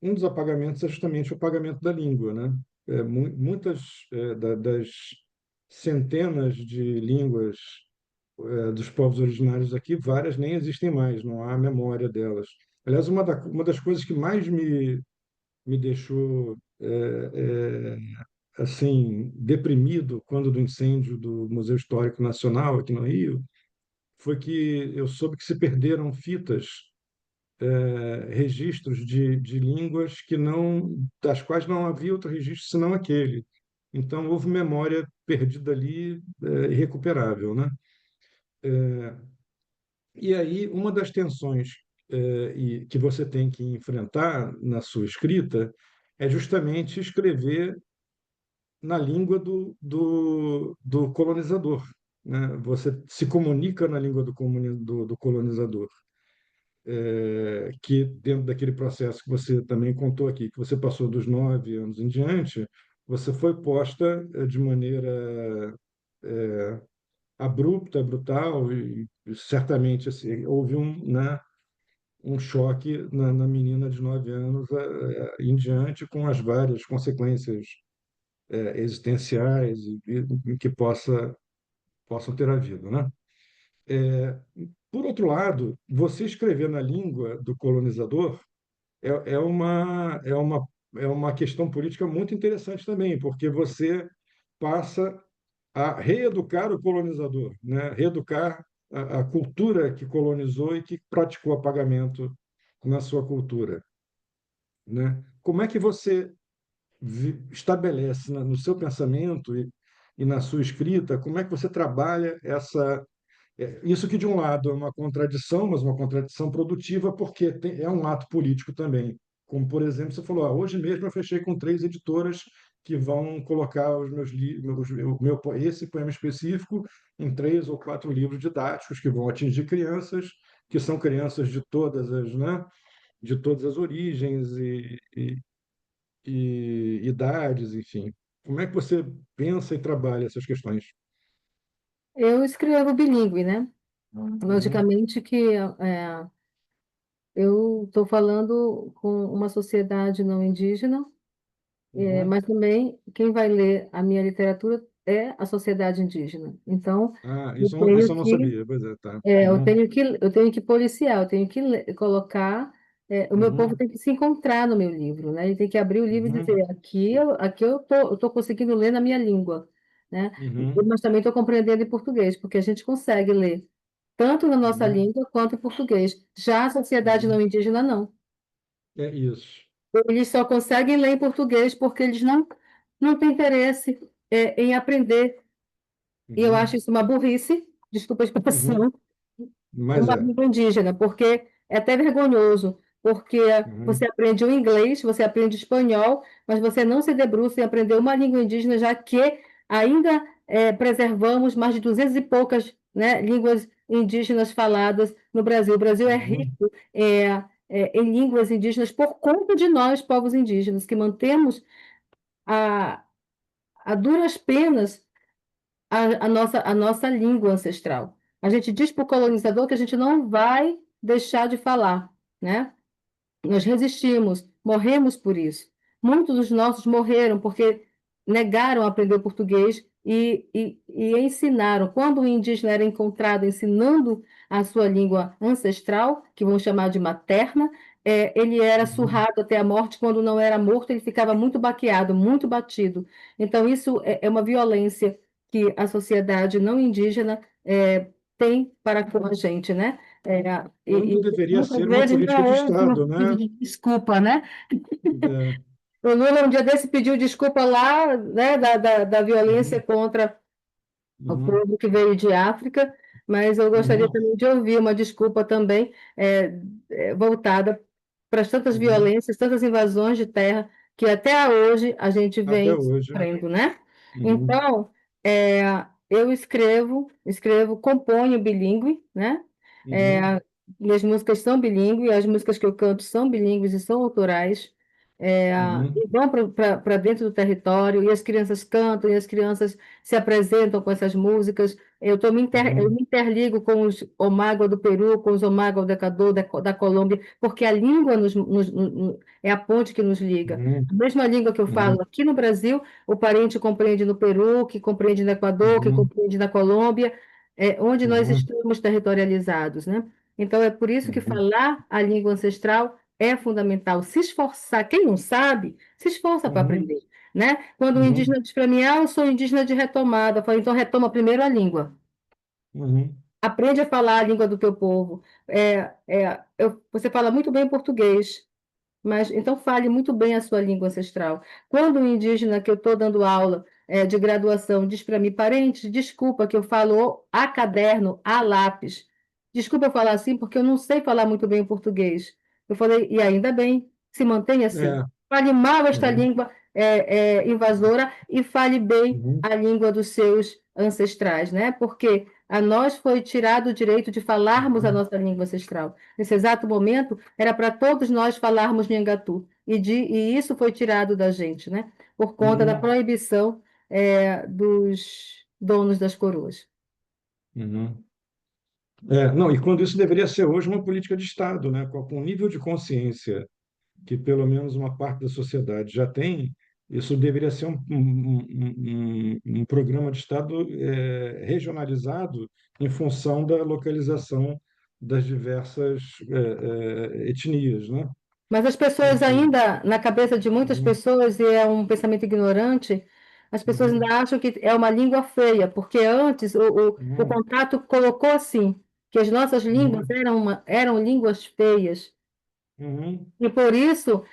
S1: Um dos apagamentos é justamente o apagamento da língua, né? Muitas das centenas de línguas dos povos originários aqui, várias nem existem mais, não há memória delas. Aliás, uma das coisas que mais me deixou assim deprimido quando do incêndio do Museu Histórico Nacional aqui no Rio foi que eu soube que se perderam fitas, registros de línguas que não, das quais não havia outro registro senão aquele. Então houve memória perdida ali, irrecuperável, né? E aí, uma das tensões que você tem que enfrentar na sua escrita é justamente escrever na língua do colonizador, né? Você se comunica na língua do colonizador, que dentro daquele processo que você também contou aqui, que você passou dos 9 anos em diante, você foi posta de maneira abrupta, brutal, e certamente assim, houve um choque na menina de 9 anos em diante, com as várias consequências existenciais e que possam ter havido, né? É, por outro lado, você escrever na língua do colonizador é, é uma, é uma, é uma questão política muito interessante também, porque você passa a reeducar o colonizador, né? Reeducar a cultura que colonizou e que praticou apagamento na sua cultura, né? Como é que você estabelece no seu pensamento e na sua escrita, como é que você trabalha isso que, de um lado, é uma contradição, mas uma contradição produtiva, porque é um ato político também. Como, por exemplo, você falou, hoje mesmo eu fechei com 3 editoras que vão colocar os meus livros, esse poema específico, em 3 ou 4 livros didáticos que vão atingir crianças, que são crianças de todas as, né, de todas as origens e idades, enfim. Como é que você pensa e trabalha essas questões?
S2: Eu escrevo bilíngue, né?
S1: Uhum,
S2: Logicamente que eu estou falando com uma sociedade não indígena,
S1: uhum.
S2: mas também quem vai ler a minha literatura é a sociedade indígena. Então,
S1: Ah,
S2: eu
S1: isso
S2: tenho
S1: eu não
S2: que
S1: sabia, pois é, tá.
S2: Eu
S1: Uhum,
S2: tenho que policiar, eu tenho que colocar. O meu povo
S1: uhum,
S2: tem que se encontrar no meu livro, né? Ele tem que abrir o livro e
S1: uhum,
S2: dizer: aqui eu tô conseguindo ler na minha língua, né?
S1: uhum,
S2: Mas também estou compreendendo em português, porque a gente consegue ler tanto na nossa
S1: uhum,
S2: língua quanto em português. Já a sociedade não
S1: uhum.
S2: indígena, não.
S1: É isso.
S2: Eles só conseguem ler em português porque eles não têm interesse, em aprender. E eu acho
S1: Uhum,
S2: isso uma burrice, desculpa a
S1: uhum.
S2: expressão,
S1: Mas
S2: uma
S1: é.
S2: língua indígena, porque é até vergonhoso, porque você
S1: Uhum,
S2: aprende o inglês, você aprende espanhol, mas você não se debruça em aprender uma língua indígena, já que ainda preservamos mais de 200 e poucas, né, línguas indígenas faladas no Brasil. O Brasil é
S1: uhum,
S2: rico em línguas indígenas por conta de nós, povos indígenas, que mantemos a, a duras penas a nossa língua ancestral. A gente diz para o colonizador que a gente não vai deixar de falar, né? Nós resistimos, morremos por isso. Muitos dos nossos morreram porque negaram aprender o português e ensinaram. Quando o indígena era encontrado ensinando a sua língua ancestral, que vão chamar de materna, ele era
S1: uhum.
S2: surrado até a morte. Quando não era morto, ele ficava muito baqueado, muito batido. Então, isso é uma violência que a sociedade não indígena tem para com a gente, né?
S1: Quando
S2: E
S1: deveria
S2: muitas
S1: ser uma
S2: vezes
S1: política
S2: não
S1: de
S2: houve um
S1: Estado,
S2: pedido
S1: né?
S2: de desculpa, né?
S1: É,
S2: O Lula, um dia desse, pediu desculpa lá, né, da violência
S1: uhum,
S2: contra o
S1: uhum,
S2: povo que veio de África, mas eu gostaria
S1: Uhum,
S2: também de ouvir uma desculpa também voltada para as tantas
S1: uhum.
S2: violências, tantas invasões de terra que até hoje a gente
S1: Até
S2: vem
S1: hoje.
S2: sofrendo, né?
S1: Uhum,
S2: Então, é, eu escrevo, componho bilíngue, né?
S1: uhum,
S2: É, minhas músicas são bilíngues, as músicas que eu canto são bilíngues e são autorais,
S1: uhum,
S2: e vão para dentro do território, e as crianças cantam, e as crianças se apresentam com essas músicas. Eu
S1: uhum,
S2: me interligo com os Omágua do Peru, com os Omágua do Equador, da Colômbia, porque a língua é a ponte que nos liga.
S1: uhum,
S2: A mesma língua que eu falo
S1: uhum,
S2: aqui no Brasil, o parente compreende no Peru, que compreende no Equador, que
S1: uhum,
S2: compreende na Colômbia, onde nós
S1: uhum,
S2: estamos territorializados, né? Então, é por isso que
S1: uhum,
S2: falar a língua ancestral é fundamental. Se esforçar, quem não sabe, se esforça para
S1: uhum,
S2: aprender, né? Quando o
S1: uhum,
S2: indígena diz para mim, eu sou indígena de retomada, eu falo, então retoma primeiro a língua.
S1: uhum.
S2: Aprende a falar a língua do teu povo. Você fala muito bem português, mas então fale muito bem a sua língua ancestral. Quando o indígena que eu estou dando aula de graduação diz para mim, parente, desculpa que eu falo a caderno, a lápis. Desculpa eu falar assim, porque eu não sei falar muito bem o português. Eu falei, e ainda bem, se mantenha assim.
S1: É,
S2: Fale mal esta
S1: uhum,
S2: língua invasora e fale bem
S1: uhum,
S2: a língua dos seus ancestrais, né? Porque a nós foi tirado o direito de falarmos a
S1: uhum,
S2: nossa língua ancestral. Nesse exato momento, era para todos nós falarmos Nhangatu, e isso foi tirado da gente, né? Por conta da
S1: uhum,
S2: proibição dos donos das coroas.
S1: uhum. Não, e quando isso deveria ser hoje uma política de Estado, né? Com o nível de consciência que pelo menos uma parte da sociedade já tem, isso deveria ser um programa de Estado regionalizado em função da localização das diversas etnias, né?
S2: Mas as pessoas
S1: E-
S2: ainda, na cabeça de muitas
S1: Uhum,
S2: pessoas, e é um pensamento ignorante, as pessoas ainda
S1: uhum,
S2: acham que é uma língua feia, porque antes o
S1: uhum,
S2: contrato colocou assim, que as nossas línguas
S1: uhum,
S2: eram línguas feias.
S1: uhum,
S2: E por isso,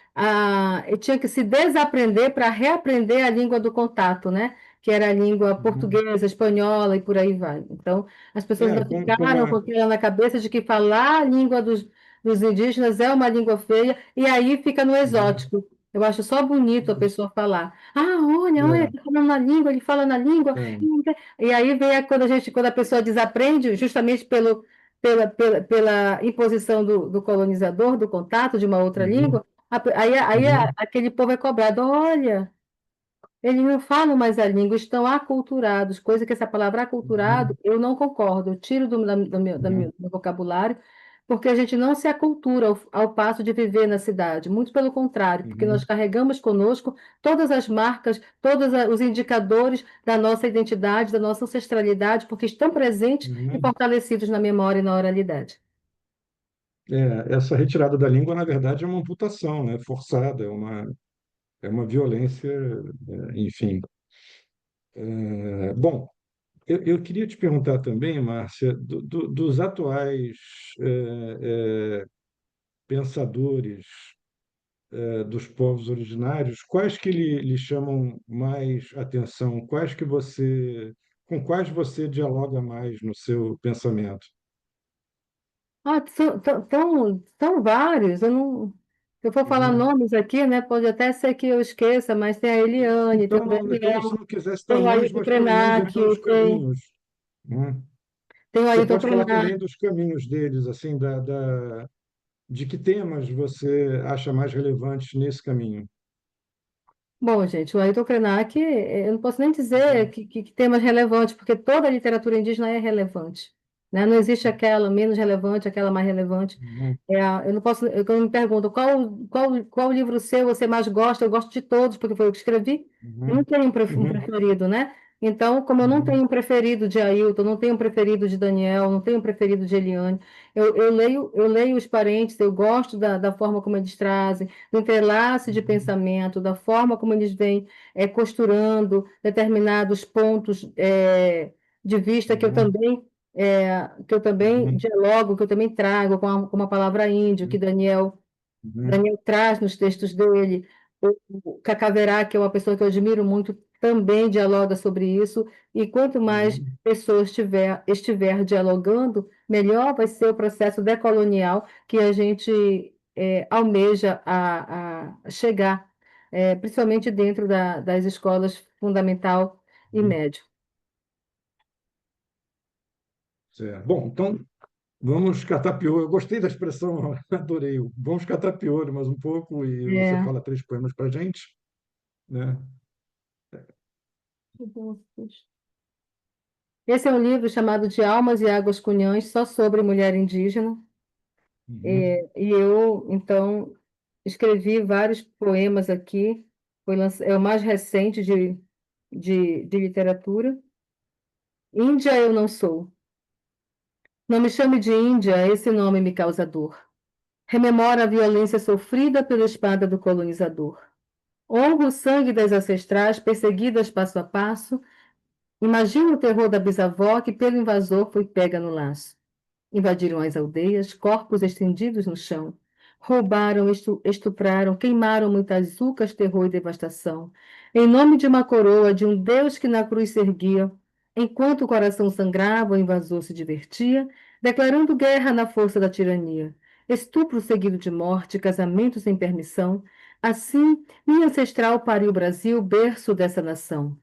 S2: eu tinha que se desaprender para reaprender a língua do contato, né? Que era a língua
S1: uhum.
S2: portuguesa, espanhola e por aí vai. Então, as pessoas ainda
S1: Como
S2: ficaram com
S1: a,
S2: aquilo na cabeça de que falar a língua dos indígenas é uma língua feia, e aí fica no
S1: uhum,
S2: exótico. Eu acho só bonito a pessoa falar. Ah, olha,
S1: é,
S2: está falando na língua, ele fala na língua.
S1: é,
S2: E aí vem quando a pessoa desaprende, justamente pela imposição do colonizador, do contato de uma outra
S1: uhum,
S2: língua, aí
S1: uhum,
S2: aquele povo é cobrado. Olha, eles não falam mais a língua, estão aculturados, coisa que essa palavra aculturado
S1: uhum,
S2: eu não concordo, eu tiro
S1: uhum,
S2: do meu vocabulário, porque a gente não se acultura ao passo de viver na cidade, muito pelo contrário, porque nós
S1: uhum,
S2: carregamos conosco todas as marcas, os indicadores da nossa identidade, da nossa ancestralidade, porque estão presentes e
S1: uhum.
S2: fortalecidos na memória e na oralidade.
S1: Essa retirada da língua, na verdade, é uma amputação, né? Forçada, é uma violência, enfim. Bom, eu queria te perguntar também, Márcia, dos atuais pensadores dos povos originários, quais que lhe chamam mais atenção? Com quais você dialoga mais no seu pensamento?
S2: São vários. Se eu for falar
S1: Uhum.
S2: nomes aqui, né, pode até ser que eu esqueça, mas tem a Eliane, tem o
S1: Então, se
S2: Daniel,
S1: não quiser citar
S2: tem o
S1: nomes,
S2: Ailton
S1: mas pelo menos
S2: Krenak,
S1: então os caminhos, né?
S2: tem o
S1: Você
S2: Ailton
S1: pode falar
S2: Krenak.
S1: também dos caminhos deles, assim, de que temas você acha mais relevantes nesse caminho.
S2: Bom, gente, o Ailton Krenak, eu não posso nem dizer
S1: Uhum,
S2: que temas relevantes, porque toda a literatura indígena é relevante, né? Não existe aquela menos relevante, aquela mais relevante.
S1: uhum,
S2: Eu não posso, quando me perguntam qual livro seu você mais gosta, eu gosto de todos, porque foi eu que escrevi. Eu não
S1: uhum,
S2: tenho um
S1: uhum,
S2: preferido, né? Então, como eu não
S1: uhum,
S2: tenho um preferido de Ailton, não tenho um preferido de Daniel, não tenho um preferido de Eliane, eu leio os parentes, eu gosto da forma como eles trazem, do entrelace de
S1: uhum,
S2: pensamento, da forma como eles vêm costurando determinados pontos de vista
S1: uhum,
S2: que eu também
S1: uhum,
S2: dialogo, que eu também trago com a palavra índio, que
S1: uhum,
S2: Daniel traz nos textos dele. O Cacaverá, que é uma pessoa que eu admiro muito, também dialoga sobre isso, e quanto mais
S1: Uhum.
S2: pessoas estiver dialogando, melhor vai ser o processo decolonial que a gente almeja a chegar, principalmente dentro das escolas fundamental e
S1: Uhum.
S2: médio.
S1: Certo. Bom, então vamos catar piolho. Eu gostei da expressão, adorei. Vamos catar piolho mais um pouco e você
S2: É.
S1: fala três poemas para a gente, né?
S2: Esse é um livro chamado De Almas e Águas Cunhãs, só sobre mulher indígena.
S1: Uhum.
S2: E eu, então, escrevi vários poemas aqui. É o mais recente de literatura. Índia eu não sou. Não me chame de Índia, esse nome me causa dor. Rememora a violência sofrida pela espada do colonizador. Honro o sangue das ancestrais perseguidas passo a passo. Imagino o terror da bisavó que pelo invasor foi pega no laço. Invadiram as aldeias, corpos estendidos no chão. Roubaram, estupraram, queimaram muitas ucas, terror e devastação. Em nome de uma coroa, de um Deus que na cruz se erguia, enquanto o coração sangrava, o invasor se divertia, declarando guerra na força da tirania. Estupro seguido de morte, casamento sem permissão. Assim, minha ancestral pariu o Brasil, berço dessa nação.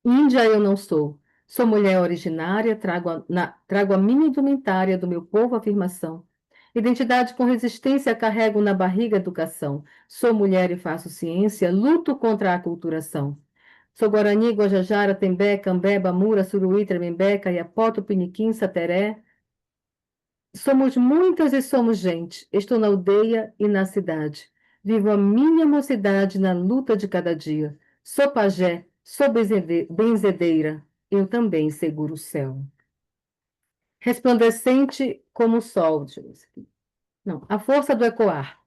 S2: Índia eu não sou. Sou mulher originária, trago a minha indumentária do meu povo afirmação. Identidade com resistência carrego na barriga educação. Sou mulher e faço ciência, luto contra a aculturação. Sou Guarani, Guajajara, Tembé, Cambé, Mura, Suruí, Tremembeca, Iapoto, Piniquim, Sateré. Somos muitas e somos gente. Estou na aldeia e na cidade. Vivo a minha mocidade na luta de cada dia. Sou pajé, sou benzedeira. Eu também seguro o céu. Resplandecente como o sol. Deixa eu ver isso aqui. Não, a força do ecoar.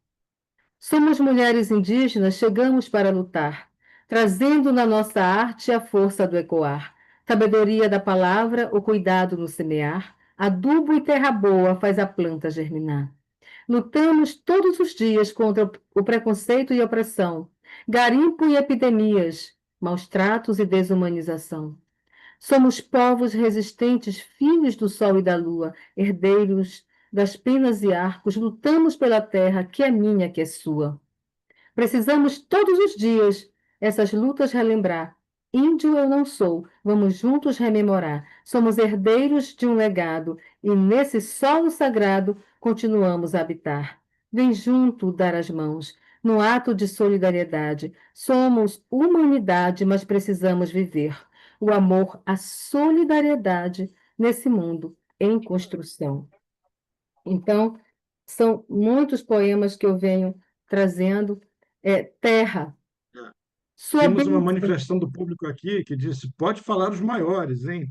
S2: Somos mulheres indígenas, chegamos para lutar, trazendo na nossa arte a força do ecoar. Sabedoria da palavra, o cuidado no semear. Adubo e terra boa faz a planta germinar. Lutamos todos os dias contra o preconceito e opressão, garimpo e epidemias, maus tratos e desumanização. Somos povos resistentes, filhos do sol e da lua, herdeiros das penas e arcos, lutamos pela terra que é minha, que é sua. Precisamos todos os dias essas lutas relembrar. Índio eu não sou, vamos juntos rememorar. Somos herdeiros de um legado e nesse solo sagrado continuamos a habitar. Vem junto dar as mãos, no ato de solidariedade. Somos humanidade, mas precisamos viver o amor, a solidariedade nesse mundo em construção. Então, são muitos poemas que eu venho trazendo. Terra, sua
S1: Temos uma
S2: bênção,
S1: manifestação do público aqui que disse: pode falar os maiores, hein?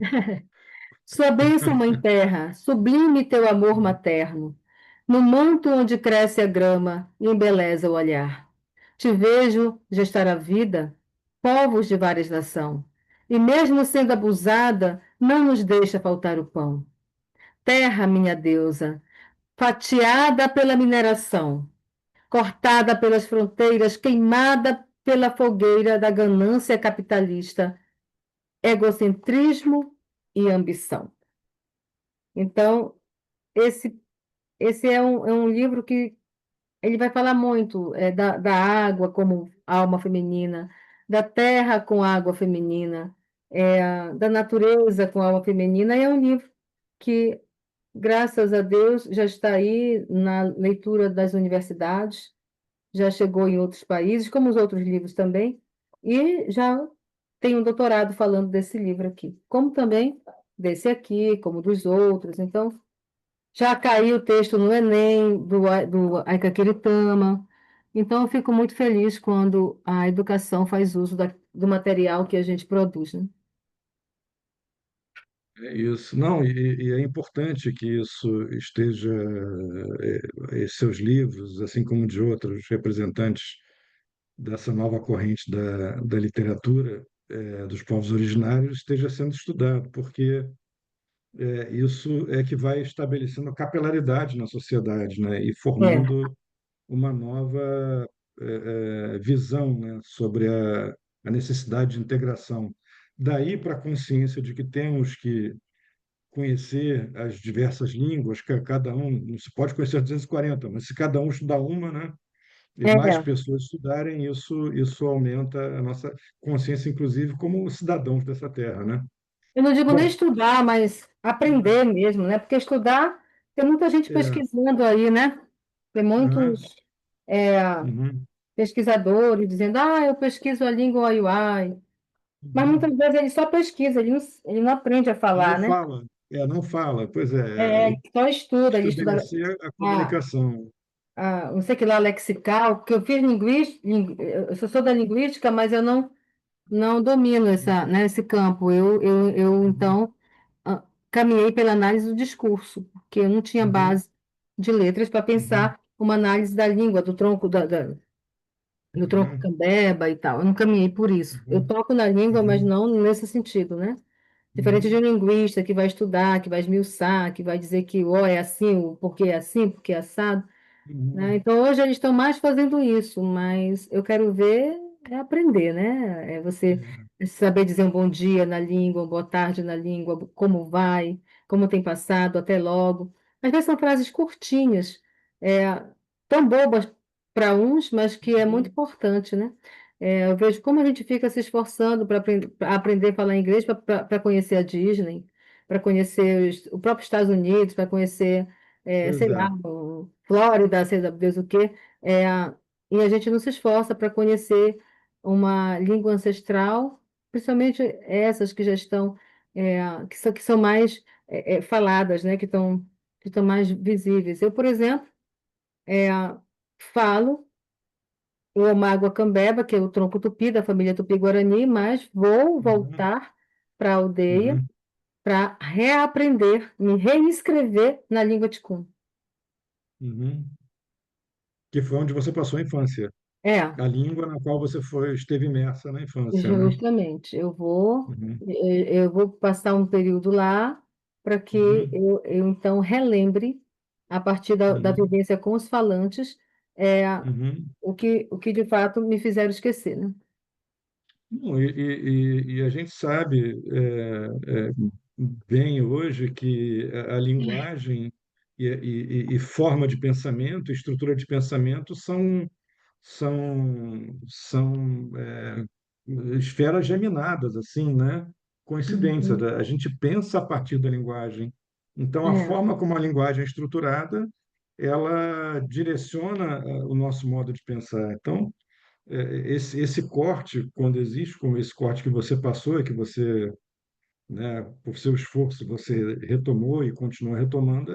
S2: sua bênção, mãe terra, sublime teu amor materno, no manto onde cresce a grama e embeleza o olhar. Te vejo gestar a vida, povos de várias nação, e mesmo sendo abusada, não nos deixa faltar o pão. Terra, minha deusa, fatiada pela mineração, cortada pelas fronteiras, queimada pela fogueira da ganância capitalista, egocentrismo e ambição. Então, esse, esse é um livro que ele vai falar muito da água como alma feminina, da terra com água feminina, da natureza com alma feminina, e é um livro que, graças a Deus, já está aí na leitura das universidades, já chegou em outros países, como os outros livros também, e já tem um doutorado falando desse livro aqui, como também desse aqui, como dos outros. Então, já caiu o texto no Enem, do Aika Keritama. Então, eu fico muito feliz quando a educação faz uso do material que a gente produz, né?
S1: É isso. Não, e é importante que isso esteja, seus livros, assim como de outros representantes dessa nova corrente da literatura, dos povos originários, esteja sendo estudado, porque isso é que vai estabelecendo capilaridade na sociedade, né, e
S2: É,
S1: formando uma nova visão, né, sobre a a necessidade de integração. Daí para a consciência de que temos que conhecer as diversas línguas, que cada um, não se pode conhecer as 240, mas se cada um estudar uma, né, e mais
S2: É,
S1: pessoas estudarem, isso aumenta a nossa consciência, inclusive, como cidadãos dessa terra, né?
S2: eu não digo nem
S1: Bom,
S2: estudar, mas aprender mesmo, né? Porque estudar, tem muita gente
S1: é,
S2: pesquisando aí, né? Tem
S1: aham,
S2: muitos
S1: uhum,
S2: pesquisadores dizendo, eu pesquiso a língua Ai. Mas
S1: uhum.
S2: muitas vezes ele só pesquisa, ele não aprende a
S1: Não
S2: falar, né?
S1: fala, não fala, pois
S2: É,
S1: é,
S2: ele só estuda, ele estuda
S1: estabelecer a
S2: a,
S1: comunicação.
S2: não sei que lá, lexical, porque eu fiz linguística, eu sou da linguística, mas eu não domino né, esse campo. Eu
S1: Uhum,
S2: então, caminhei pela análise do discurso, porque eu não tinha
S1: uhum,
S2: base de letras para
S1: uhum,
S2: pensar uma análise da língua, do tronco, do tronco
S1: uhum,
S2: Cambeba e tal. Eu não caminhei por isso. Eu
S1: uhum,
S2: toco na língua, mas
S1: uhum,
S2: não nesse sentido, né? Diferente de um
S1: uhum,
S2: linguista que vai estudar, que vai esmiuçar, que vai dizer que o é assim, o porquê é assim, porque é assado, né?
S1: uhum,
S2: Então, hoje eles estão mais fazendo isso, mas eu quero ver é aprender, né? É você
S1: uhum,
S2: saber dizer um bom dia na língua, uma boa tarde na língua, como vai, como tem passado, até logo. Às vezes são frases curtinhas, é, tão bobas para uns, mas que é muito
S1: uhum.
S2: importante, né? Eu vejo como a gente fica se esforçando para aprender a falar inglês, para conhecer a Disney, para conhecer o próprio Estados Unidos, para conhecer
S1: Pois
S2: sei lá,
S1: é.
S2: Flórida, sei lá, Deus o quê, é, e a gente não se esforça para conhecer uma língua ancestral, principalmente essas que já estão, que são mais faladas, né, que estão mais visíveis. Eu, por exemplo, é, falo o Omágua Cambeba, que é o tronco tupi da família Tupi-Guarani, mas vou
S1: Uhum,
S2: voltar para a aldeia
S1: uhum,
S2: para reaprender, me reinscrever na língua ticuna.
S1: uhum. Que foi onde você passou a infância,
S2: É,
S1: a língua na qual você esteve imersa na infância, né?
S2: justamente,
S1: Uhum,
S2: eu vou passar um período lá para que
S1: uhum,
S2: eu então relembre, a partir da
S1: uhum,
S2: vivência com os falantes, é,
S1: uhum.
S2: o que de fato me fizeram esquecer, né?
S1: Não, e a gente sabe bem hoje que a linguagem e forma de pensamento, estrutura de pensamento são esferas geminadas, assim, né? Coincidentes.
S2: Uhum.
S1: A gente pensa a partir da linguagem. Então, a
S2: É,
S1: forma como a linguagem é estruturada, ela direciona o nosso modo de pensar. Então, esse corte, quando existe, como esse corte que você passou, e que você, né, por seu esforço, você retomou e continua retomando,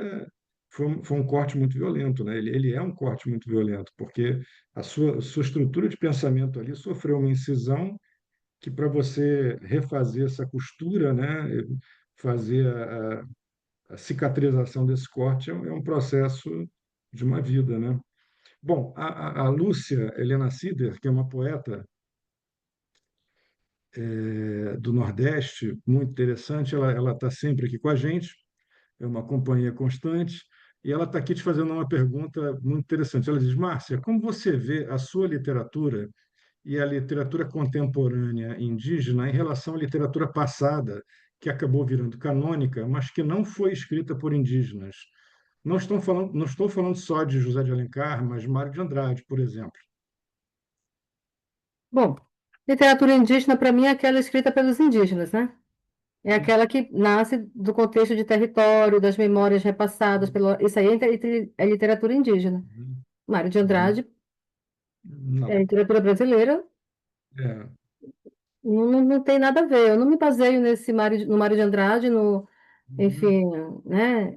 S1: foi um corte muito violento, né? Ele é um corte muito violento, porque a sua estrutura de pensamento ali sofreu uma incisão que, para você refazer essa costura, né, fazer a cicatrização desse corte, é um processo de uma vida, né? Bom, a Lúcia Helena Sider, que é uma poeta do Nordeste, muito interessante. Ela está sempre aqui com a gente, é uma companhia constante, e ela está aqui te fazendo uma pergunta muito interessante. Ela diz: Márcia, como você vê a sua literatura e a literatura contemporânea indígena em relação à literatura passada, que acabou virando canônica, mas que não foi escrita por indígenas? Não estou falando só de José de Alencar, mas Mário de Andrade, por exemplo.
S2: bom, literatura indígena para mim é aquela escrita pelos indígenas, né? É aquela que nasce do contexto de território, das memórias repassadas isso aí é literatura indígena.
S1: Uhum,
S2: Mário de
S1: uhum.
S2: Andrade é
S1: Não.
S2: literatura brasileira.
S1: É.
S2: Não tem nada a ver. Eu não me baseio no Mário de Andrade,
S1: Uhum,
S2: enfim, né?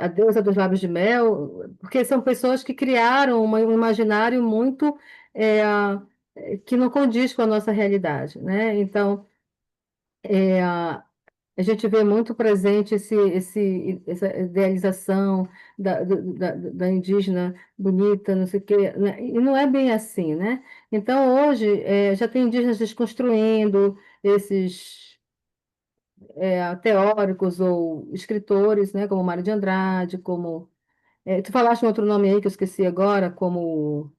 S2: A Deusa dos Lábios de Mel, porque são pessoas que criaram um imaginário muito é, que não condiz com a nossa realidade, né? Então, a gente vê muito presente essa idealização da indígena bonita, não sei o quê, né? E não é bem assim, né? Então, hoje, já tem indígenas desconstruindo esses teóricos ou escritores, né? Como Mário de Andrade, tu falaste um outro nome aí que eu esqueci agora, como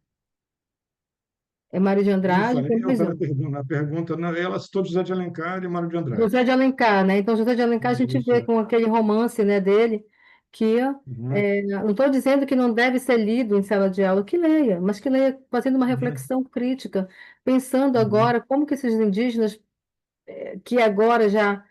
S2: É Mário de
S1: Isso,
S2: Andrade,
S1: olha,
S2: tem
S1: eu
S2: mais
S1: estava
S2: um.
S1: na pergunta, ela citou José de Alencar e Mário de Andrade.
S2: José de Alencar, né? Então, José de Alencar, a gente vê
S1: Isso.
S2: com aquele romance, né, dele, que
S1: Uhum,
S2: não estou dizendo que não deve ser lido em sala de aula, que leia, mas que leia fazendo uma
S1: uhum,
S2: reflexão crítica, pensando
S1: uhum,
S2: agora como que esses indígenas que agora já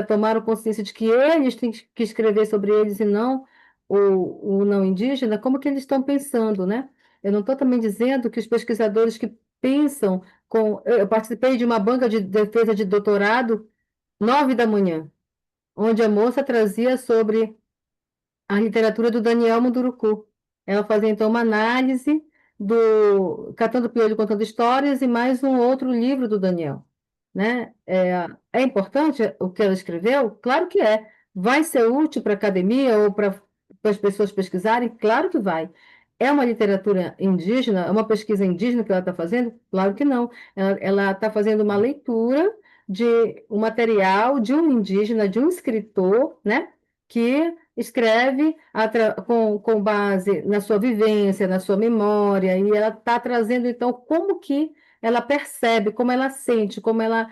S2: tomaram consciência de que eles têm que escrever sobre eles e não o não indígena, como que eles estão pensando, né? Eu não estou também dizendo que os pesquisadores que pensam com... Eu participei de uma banca de defesa de doutorado, 9 da manhã, onde a moça trazia sobre a literatura do Daniel Munduruku. Ela fazia então uma análise do Catando Piolho Contando Histórias e mais um outro livro do Daniel, né? É importante o que ela escreveu? Claro que é. Vai ser útil para a academia ou para as pessoas pesquisarem? Claro que vai. É uma literatura indígena? É uma pesquisa indígena que ela está fazendo? Claro que não. Ela está fazendo uma leitura de um material de um indígena, de um escritor, né? Que escreve com base na sua vivência, na sua memória, e ela está trazendo, então, como que ela percebe, como ela sente, como ela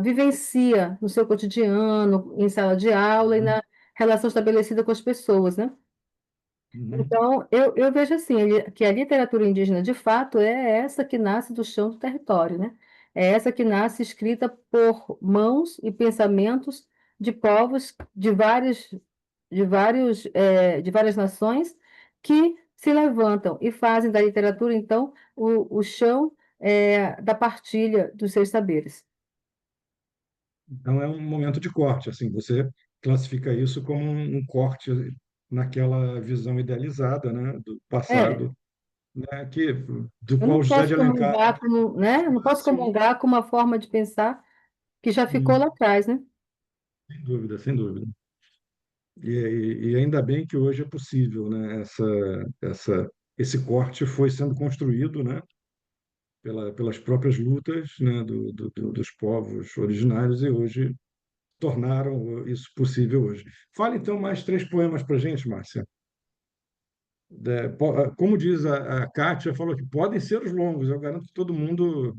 S2: vivencia no seu cotidiano, em sala de aula e
S1: uhum,
S2: na relação estabelecida com as pessoas, né?
S1: uhum.
S2: Então, eu vejo assim, que a literatura indígena, de fato, é essa que nasce do chão do território, né? É essa que nasce escrita por mãos e pensamentos de povos de várias nações que se levantam e fazem da literatura, então, o chão da partilha dos seus saberes.
S1: Então é um momento de corte, assim, você classifica isso como um corte naquela visão idealizada, né, do
S2: É,
S1: passado, né, que do
S2: eu
S1: qual
S2: não
S1: José de
S2: posso
S1: Alencar
S2: comungar como, né? Eu não posso
S1: se
S2: comungar com uma forma de pensar que já ficou lá atrás, né?
S1: sem dúvida, sem dúvida. E ainda bem que hoje é possível, né, esse corte foi sendo construído, né, pelas próprias lutas, né, dos povos originários e hoje tornaram isso possível hoje. Fale então mais três poemas para a gente, Márcia. Como diz a Kátia, falou que podem ser os longos, eu garanto que todo mundo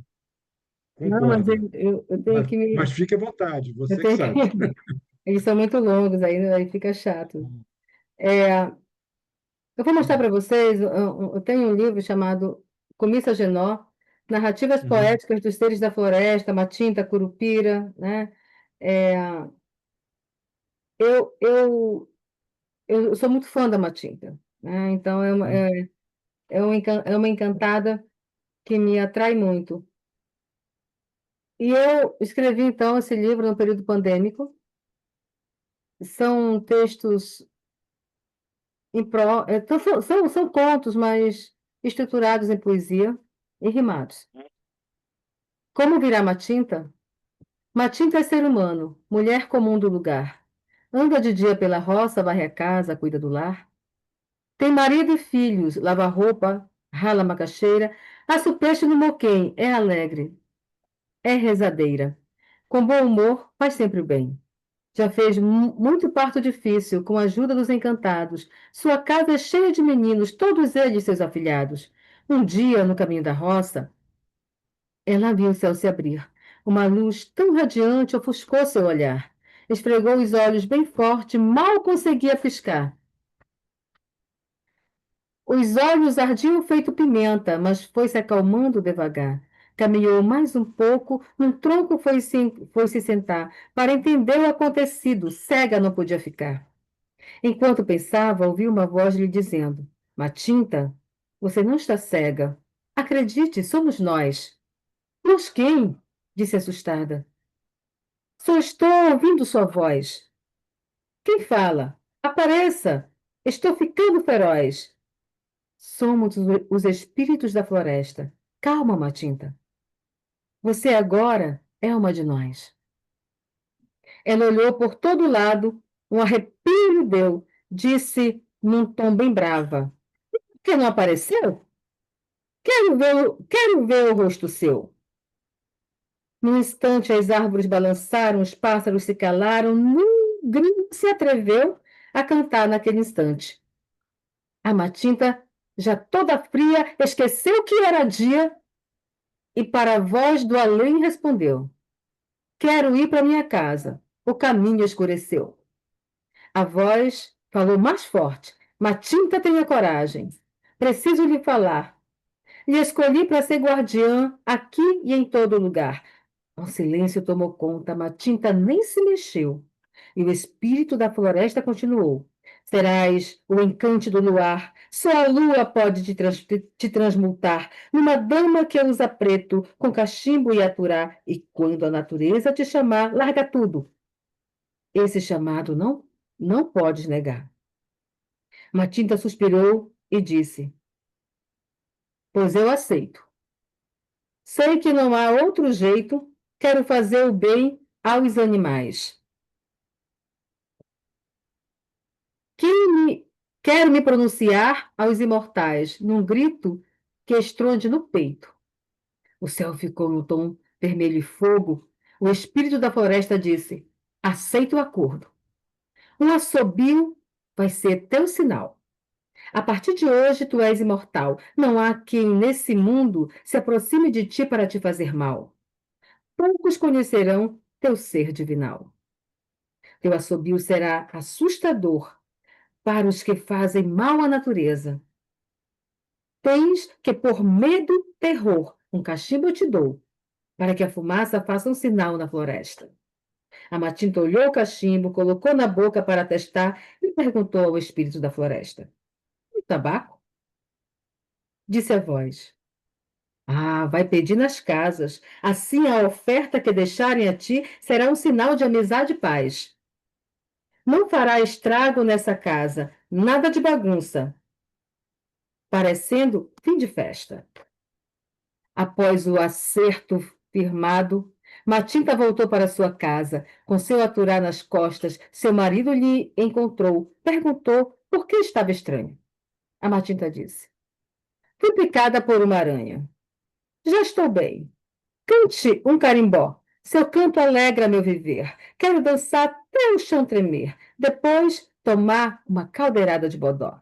S2: Não, mas
S1: concorda.
S2: eu tenho
S1: Mas,
S2: que
S1: mas
S2: me.
S1: fique à vontade,
S2: Eu
S1: você que
S2: tenho que.
S1: sabe.
S2: Eles são muito longos, aí fica chato. É, eu vou mostrar para vocês, eu tenho um livro chamado Comissa Genó, Narrativas
S1: Uhum,
S2: Poéticas dos Seres da Floresta, Matinta, Curupira, né? É, eu, eu, eu sou muito fã da Matinta, né? Então,
S1: uhum,
S2: é uma encantada que me atrai muito. E eu escrevi, então, esse livro no período pandêmico. São textos então, são contos, mas estruturados em poesia e rimados. Como virar Matinta? Matinta é ser humano, mulher comum do lugar. Anda de dia pela roça, varre a casa, cuida do lar. Tem marido e filhos, lava roupa, rala macaxeira, assa o peixe no moquém, é alegre, é rezadeira. Com bom humor, faz sempre o bem. Já fez muito parto difícil, com a ajuda dos encantados. Sua casa é cheia de meninos, todos eles seus afilhados. Um dia, no caminho da roça, ela viu o céu se abrir. Uma luz tão radiante ofuscou seu olhar. Esfregou os olhos bem forte, mal conseguia piscar. Os olhos ardiam feito pimenta, mas foi se acalmando devagar. Caminhou mais um pouco, num tronco foi se sentar, para entender o acontecido. Cega não podia ficar. Enquanto pensava, ouvi uma voz lhe dizendo: Matinta, você não está cega. Acredite, somos nós. Nós quem? Disse assustada. Só estou ouvindo sua voz. Quem fala? Apareça! Estou ficando feroz. Somos os espíritos da floresta. Calma, Matinta. Você agora é uma de nós. Ela olhou por todo lado, um arrepio lhe deu. Disse num tom bem brava: Por que não apareceu? Quero ver o rosto seu. Num instante, as árvores balançaram, os pássaros se calaram, ninguém se atreveu a cantar naquele instante. A Matinta já toda fria, esqueceu que era dia e para a voz do além respondeu: Quero ir para minha casa. O caminho escureceu. A voz falou mais forte: Matinta, tenha coragem. Preciso lhe falar. Lhe escolhi para ser guardiã aqui e em todo lugar. O silêncio tomou conta, Matinta nem se mexeu. E o espírito da floresta continuou. Serás o encante do luar, só a lua pode te transmutar numa dama que usa preto, com cachimbo e aturá, e quando a natureza te chamar, larga tudo. Esse chamado não podes negar. Matinta suspirou e disse: Pois eu aceito. Sei que não há outro jeito, quero fazer o bem aos animais. Que me, quero me pronunciar aos imortais, num grito que estronde no peito. O céu ficou num tom vermelho e fogo. O espírito da floresta disse: Aceito o acordo. Um assobio vai ser teu sinal. A partir de hoje tu és imortal. Não há quem nesse mundo se aproxime de ti para te fazer mal. Poucos conhecerão teu ser divinal. Teu assobio será assustador para os que fazem mal à natureza. Tens que pôr medo, terror. Um cachimbo eu te dou, para que a fumaça faça um sinal na floresta. A Matinta olhou o cachimbo, colocou na boca para testar e perguntou ao espírito da floresta: E tabaco? Disse a voz: Ah, vai pedir nas casas. Assim a oferta que deixarem a ti será um sinal de amizade e paz. Não fará estrago nessa casa, nada de bagunça, parecendo fim de festa. Após o acerto firmado, Matinta voltou para sua casa, com seu aturá nas costas. Seu marido lhe encontrou, perguntou por que estava estranho. A Matinta disse: Fui picada por uma aranha. Já estou bem. Cante um carimbó. Seu canto alegra meu viver. Quero dançar até o chão tremer. Depois, tomar uma caldeirada de bodó.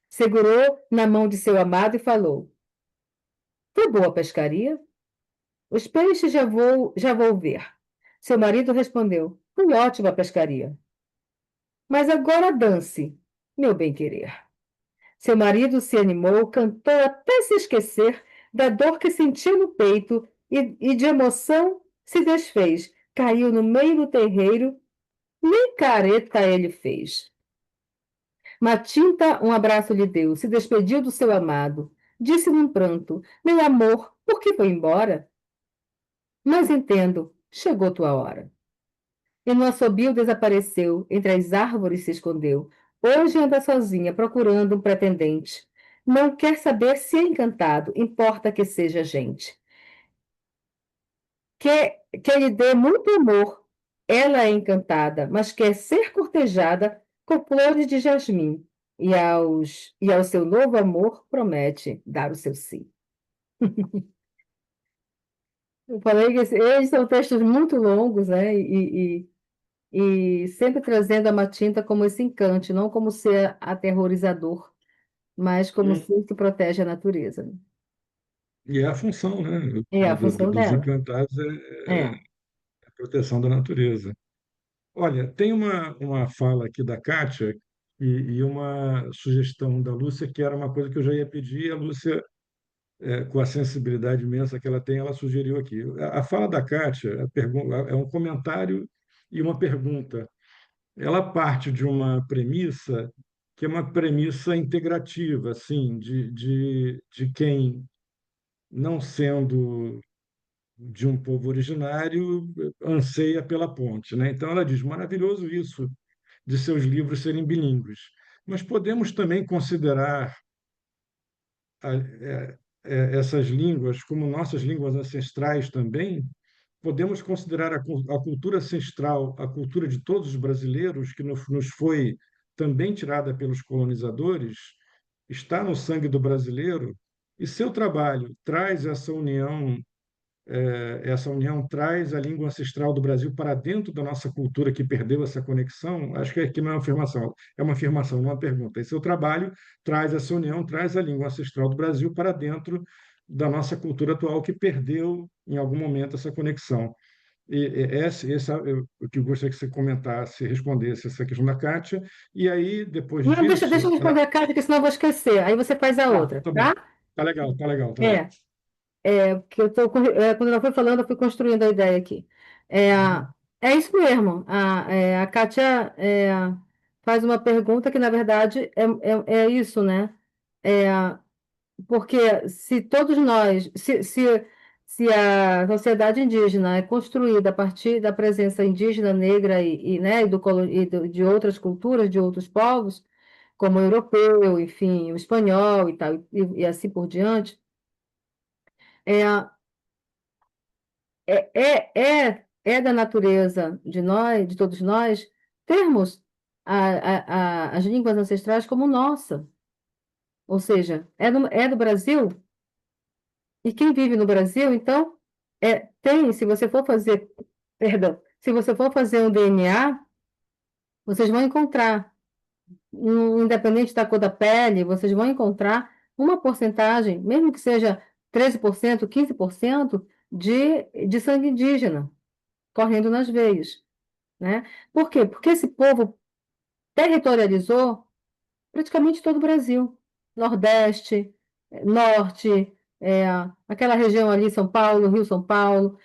S2: Segurou na mão de seu amado e falou: Foi boa a pescaria? Os peixes já vou ver. Seu marido respondeu: Foi ótima a pescaria. Mas agora dance, meu bem-querer. Seu marido se animou, cantou até se esquecer da dor que sentia no peito e de emoção se desfez. Caiu no meio do terreiro, nem careta ele fez. Matinta um abraço lhe deu, se despediu do seu amado. Disse num pranto: Meu amor, por que foi embora? Mas entendo, chegou tua hora. E no assobio desapareceu, entre as árvores se escondeu. Hoje anda sozinha, procurando um pretendente. Não quer saber se é encantado, importa que seja gente. Que lhe dê muito amor. Ela é encantada, mas quer ser cortejada com flores de jasmim. E ao seu novo amor promete dar o seu sim. Eu falei que eles são textos muito longos, né? E sempre trazendo a Matinta como esse encante, não como ser aterrorizador, mas como
S1: Hum.
S2: ser que protege a natureza, né?
S1: E é a função, né,
S2: É a função
S1: dos
S2: dela.
S1: encantados
S2: É.
S1: a proteção da natureza. Olha, tem uma fala aqui da Kátia e uma sugestão da Lúcia, que era uma coisa que eu já ia pedir, e a Lúcia, com a sensibilidade imensa que ela tem, ela sugeriu aqui. A fala da Kátia é um comentário e uma pergunta. Ela parte de uma premissa que é uma premissa integrativa, assim, de quem, não sendo de um povo originário, anseia pela ponte, né? Então ela diz, maravilhoso isso de seus livros serem bilíngues, mas podemos também considerar essas línguas como nossas línguas ancestrais também. Podemos considerar a cultura ancestral, a cultura de todos os brasileiros, que nos foi também tirada pelos colonizadores, está no sangue do brasileiro, e seu trabalho traz essa união essa união traz a língua ancestral do Brasil para dentro da nossa cultura que perdeu essa conexão? Acho que aqui não é uma afirmação, é uma afirmação, não é uma pergunta. Esse seu trabalho traz essa união, traz a língua ancestral do Brasil para dentro da nossa cultura atual que perdeu em algum momento essa conexão. O que eu gostaria que você comentasse, respondesse essa questão da Kátia, e aí, depois
S2: Não, deixa
S1: disso,
S2: eu responder a Cátia, porque senão eu vou esquecer. Aí você faz a
S1: tá,
S2: outra,
S1: tá bom,
S2: tá?
S1: tá legal, tá legal, tá legal.
S2: É, porque quando ela foi falando, eu fui construindo a ideia aqui. É,
S1: Uhum.
S2: é isso mesmo. A Kátia faz uma pergunta que, na verdade, é isso, né? É, porque se todos nós, se a sociedade indígena é construída a partir da presença indígena negra né, de outras culturas, de outros povos, como o europeu, enfim, o espanhol e tal, e assim por diante, é, é da natureza de nós, de todos nós, termos as línguas ancestrais como nossa. Ou seja, é do Brasil, e quem vive no Brasil, então, se você for fazer, perdão, se você for fazer um DNA, vocês vão encontrar, independente da cor da pele, vocês vão encontrar uma porcentagem, mesmo que seja 13%, 15%, de sangue indígena correndo nas veias, né? Por quê? Porque esse povo territorializou praticamente todo o Brasil. Nordeste, Norte, é, aquela região ali, São Paulo, Rio, São Paulo.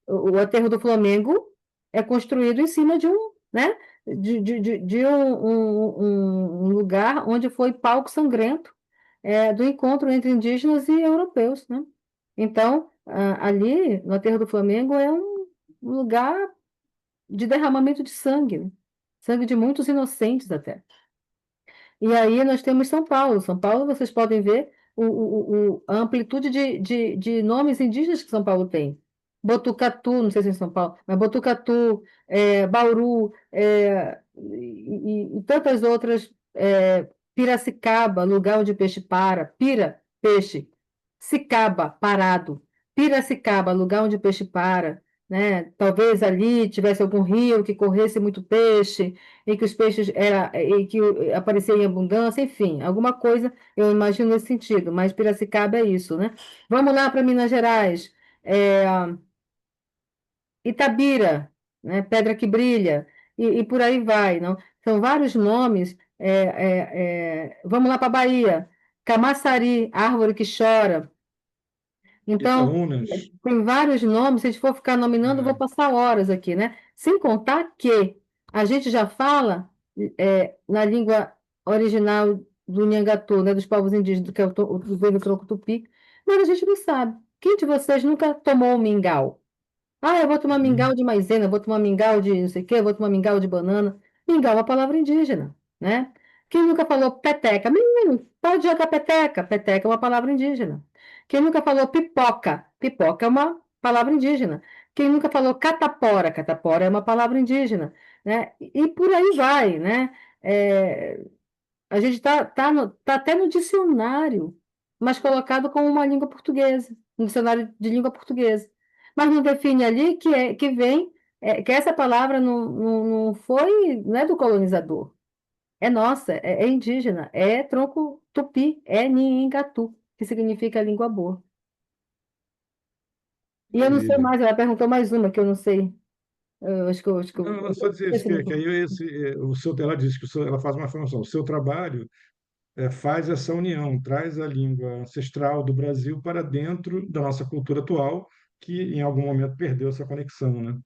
S2: O aterro do Flamengo é construído em cima de um, né? De um lugar onde foi palco sangrento do encontro entre indígenas e europeus, né? Então, ali no aterro do Flamengo é um lugar de derramamento de sangue, né? Sangue de muitos inocentes até. E aí nós temos São Paulo. São Paulo, vocês podem ver a amplitude de nomes indígenas que São Paulo tem. Botucatu, não sei se é em São Paulo, mas Botucatu, Bauru, e tantas outras. Piracicaba, lugar onde o peixe para. Pira, peixe. Cicaba, parado. Piracicaba, lugar onde o peixe para. Né? Talvez ali tivesse algum rio que corresse muito peixe e que os peixes e que aparecia em abundância, enfim, alguma coisa eu imagino nesse sentido, mas Piracicaba é isso, né? Vamos lá para Minas Gerais, é, Itabira, né? Pedra que Brilha, e por aí vai, não? São vários nomes. Vamos lá para Bahia, Camaçari, Árvore que Chora. Então,
S1: Itaúnas,
S2: tem vários nomes, se a gente for ficar nominando, eu vou
S1: é,
S2: passar horas aqui, né? Sem contar que a gente já fala na língua original do Nhangatu, né, dos povos indígenas, que é vem do tronco tupi, mas a gente não sabe. Quem de vocês nunca tomou um mingau? Ah, eu vou tomar mingau
S1: uhum,
S2: de maisena, vou tomar mingau de não sei o quê, vou tomar mingau de banana. Mingau é uma palavra indígena, né? Quem nunca falou peteca? Menino, pode jogar peteca. Peteca é uma palavra indígena. Quem nunca falou pipoca? Pipoca é uma palavra indígena. Quem nunca falou catapora? Catapora é uma palavra indígena, né? E por aí vai, né? É, a gente tá até no dicionário, mas colocado como uma língua portuguesa, no dicionário de língua portuguesa. Mas não define ali que vem, que essa palavra não foi, não é do colonizador, é nossa, é indígena, é tronco tupi, é ninhingatu, que significa língua boa. E eu não sei
S1: maravilha.
S2: mais, ela perguntou mais uma que eu não sei. Eu acho que eu
S1: Não, só dizer isso,
S2: esqueci
S1: que
S2: muito.
S1: aí ela disse que ela faz uma afirmação, o seu trabalho faz essa união, traz a língua ancestral do Brasil para dentro da nossa cultura atual, que em algum momento perdeu essa conexão, né?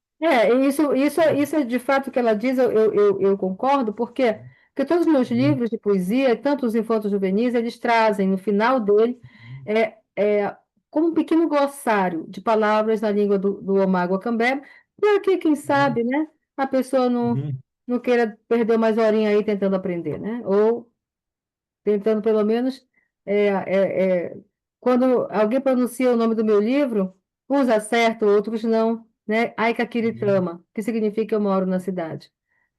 S2: Isso é de fato que ela diz, eu concordo, porque todos os meus
S1: Uhum,
S2: livros de poesia, tanto os infantos juvenis, eles trazem no final dele é, é, como um pequeno glossário de palavras na língua do Omágua Cambé, para que, quem
S1: uhum,
S2: sabe, né, a pessoa
S1: uhum,
S2: não queira perder mais horinha aí tentando aprender, né? Ou tentando pelo menos quando alguém pronuncia o nome do meu livro, uns acertam, outros não, né?
S1: uhum.
S2: Aicaquiritama, que significa eu moro na cidade.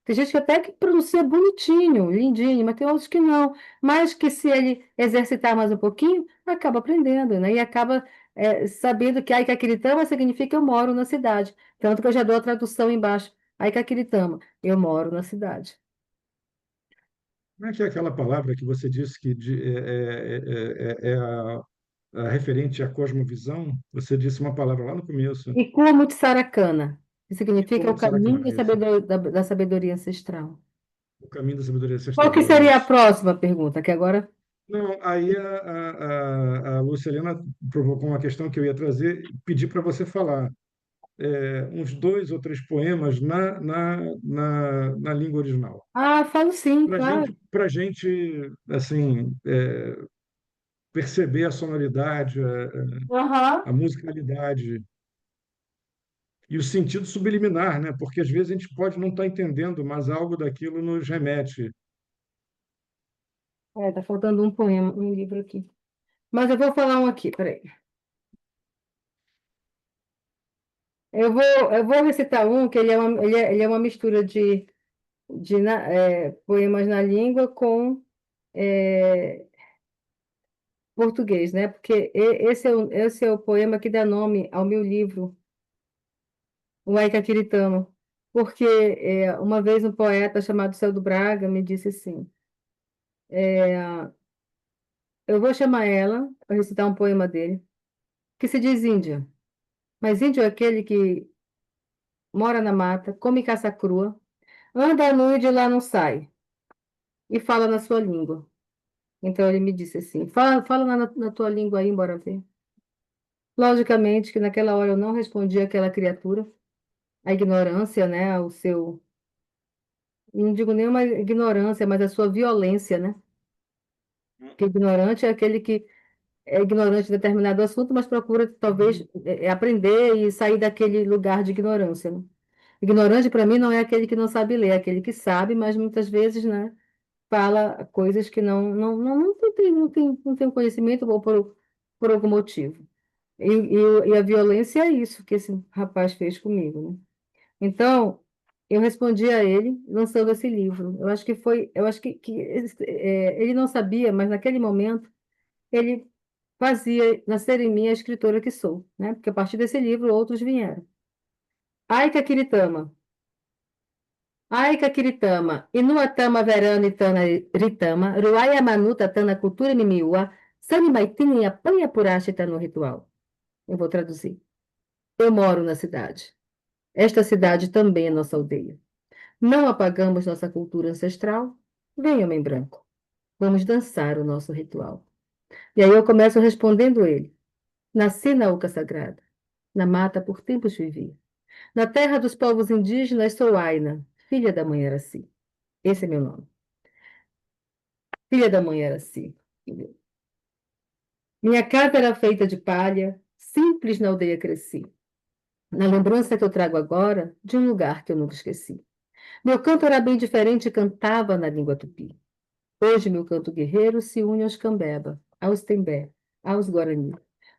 S2: Tem gente que até que pronuncia bonitinho, lindinho, mas tem outros que não. Mas que se ele exercitar mais um pouquinho, acaba aprendendo, né? E acaba sabendo que Aicaquiritama significa eu moro na cidade. Tanto que eu já dou a tradução embaixo. Aicaquiritama, eu moro na cidade.
S1: Como é que é aquela palavra que você disse que é a referente à cosmovisão? Você disse uma palavra lá no começo.
S2: E como de Saracana, que
S1: E
S2: significa
S1: como
S2: o
S1: de
S2: caminho
S1: Saracana, isso.
S2: da sabedoria ancestral.
S1: O caminho da sabedoria
S2: Qual que
S1: ancestral,
S2: seria a
S1: isso.
S2: próxima pergunta? Que agora.
S1: Não, aí a Lúcia Helena provocou uma questão que eu ia trazer, pedir para você falar uns dois ou três poemas na língua original.
S2: Ah, falo sim, claro.
S1: Para gente, assim, perceber a sonoridade,
S2: Aham.
S1: a musicalidade e o sentido subliminar, né? Porque às vezes a gente pode não estar entendendo, mas algo daquilo nos remete.
S2: Tá faltando um poema, um livro aqui. Mas eu vou falar um aqui, peraí. Eu vou recitar um que ele é uma mistura de poemas na língua com é, português, né? Porque esse é o poema que dá nome ao meu livro, o Aicaquiritama. Porque uma vez um poeta chamado Celso Braga me disse assim: é, eu vou chamar ela para recitar um poema dele, que se diz Índia. Mas índio é aquele que mora na mata, come caça crua, anda à noite e de lá não sai, e fala na sua língua. Então ele me disse assim: fala na tua língua aí, bora ver. Logicamente que naquela hora eu não respondi àquela criatura, a ignorância, né, o seu, não digo nenhuma ignorância, mas a sua violência, né? Porque ignorante é aquele que é ignorante de determinado assunto, mas procura talvez aprender e sair daquele lugar de ignorância, né? Ignorante para mim não é aquele que não sabe ler, é aquele que sabe, mas muitas vezes, né, fala coisas que não tem conhecimento ou por algum motivo. E a violência é isso que esse rapaz fez comigo, né? Então, eu respondi a ele lançando esse livro. Eu acho que ele não sabia, mas naquele momento ele fazia nascer em mim a escritora que sou, né? Porque a partir desse livro outros vieram. Aika Kiritama. Aika Kiritama. Inuatama Verani Tana Ritama. Ruaya Manuta Tana Cultura Mimiua. Sani Maitini Apanha Purashita no ritual. Eu vou traduzir. Eu moro na cidade. Esta cidade também é nossa aldeia. Não apagamos nossa cultura ancestral? Vem, homem branco. Vamos dançar o nosso ritual. E aí eu começo respondendo ele. Nasci na Uca Sagrada. Na mata por tempos vivi. Na terra dos povos indígenas sou Aina, filha da mãe Araci. Esse é meu nome. Filha da mãe Araci. Minha casa era feita de palha, simples na aldeia cresci. Na lembrança que eu trago agora de um lugar que eu nunca esqueci. Meu canto era bem diferente e cantava na língua tupi. Hoje meu canto guerreiro se une aos Cambeba, aos Tembé, aos Guarani.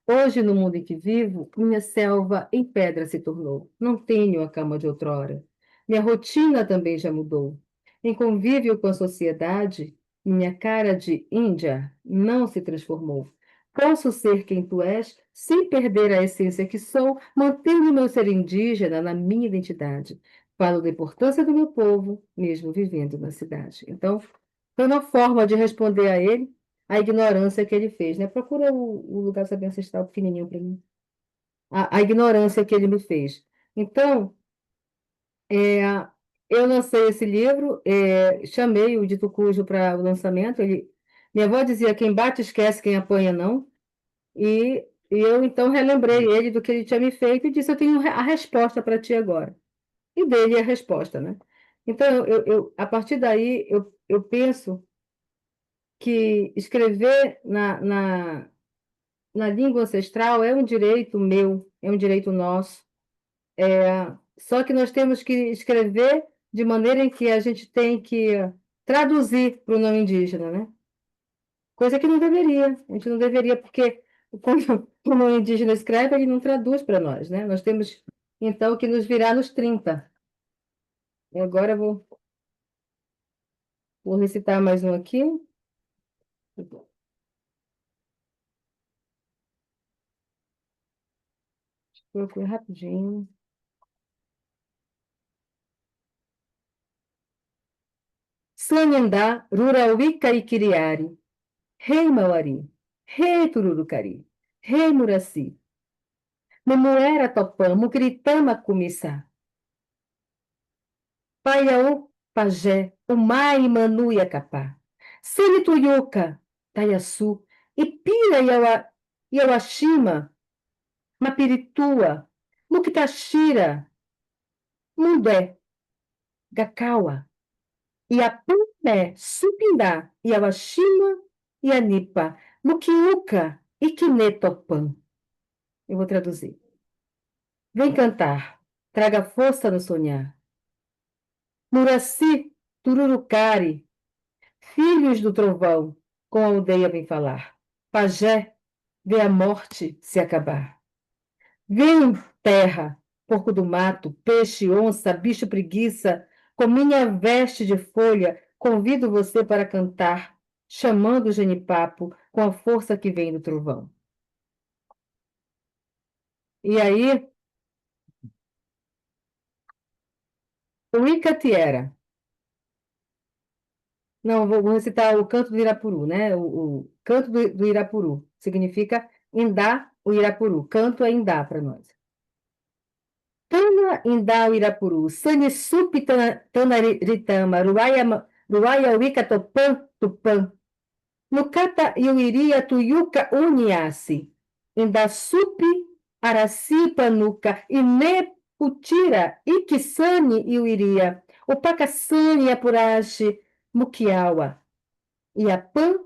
S2: Hoje, no mundo em que vivo, minha selva em pedra se tornou. Não tenho a cama de outrora. Minha rotina também já mudou. Em convívio com a sociedade, minha cara de Índia não se transformou. Posso ser quem tu és, sem perder a essência que sou, mantendo meu ser indígena na minha identidade. Falo da importância do meu povo, mesmo vivendo na cidade. Então, foi uma forma de responder a ele a ignorância que ele fez, né? Procura o lugar do saber ancestral pequenininho para mim. A ignorância que ele me fez. Então, é, eu lancei esse livro, chamei o Dito Cujo para o lançamento. Minha avó dizia: quem bate esquece, quem apanha não. E eu então relembrei ele do que ele tinha me feito e disse: eu tenho a resposta para ti agora. E dele a resposta, né? Então, a partir daí, eu penso que escrever na língua ancestral é um direito meu, é um direito nosso. Só que nós temos que escrever de maneira em que a gente tem que traduzir para o não indígena, né? Coisa que não deveria. A gente não deveria, porque quando o não indígena escreve, ele não traduz para nós, né? Nós temos, então, que nos virar nos 30. E agora vou recitar mais um aqui. Procura rapidinho. Sanhandá, Rurauíca e Quiriari, Rei Mauari, Rei Tururucari, Rei Muraci, Mamuera Topã, Muquiritama Cumissá, Paiaú, Pajé, Umai, Manu e Acapá, Senituiuca, Taiaçu, Ipira e Auaxima, Mapiritua, Muquitaxira, Mundé, Gacaua, Iapé, Supindá, Iauaxima, Ianipa, Muquiuca e Quinetopã. Eu vou traduzir. Vem cantar, traga força no sonhar. Muraci, Tururucari, filhos do trovão, com a aldeia vem falar. Pajé, vê a morte se acabar. Vem, terra, porco do mato, peixe, onça, bicho preguiça, com minha veste de folha, convido você para cantar, chamando o genipapo com a força que vem do trovão. E aí, o Icatiera. Não, vou recitar o canto do Irapuru, né? O canto do Irapuru significa Indá, o Irapuru. Canto é Indá para nós. Tana Indá, o Irapuru. Sanisupi, Tanaritama. Ruaya, Wika, Topã, Tupã. Nukata, Iuiria, Tuyuca, Uniace. Indasupi, Araci, Panuca. Ineputira, Ikisani, Iuiria. Opacaçane, Apurache, Mukiawa. Iapã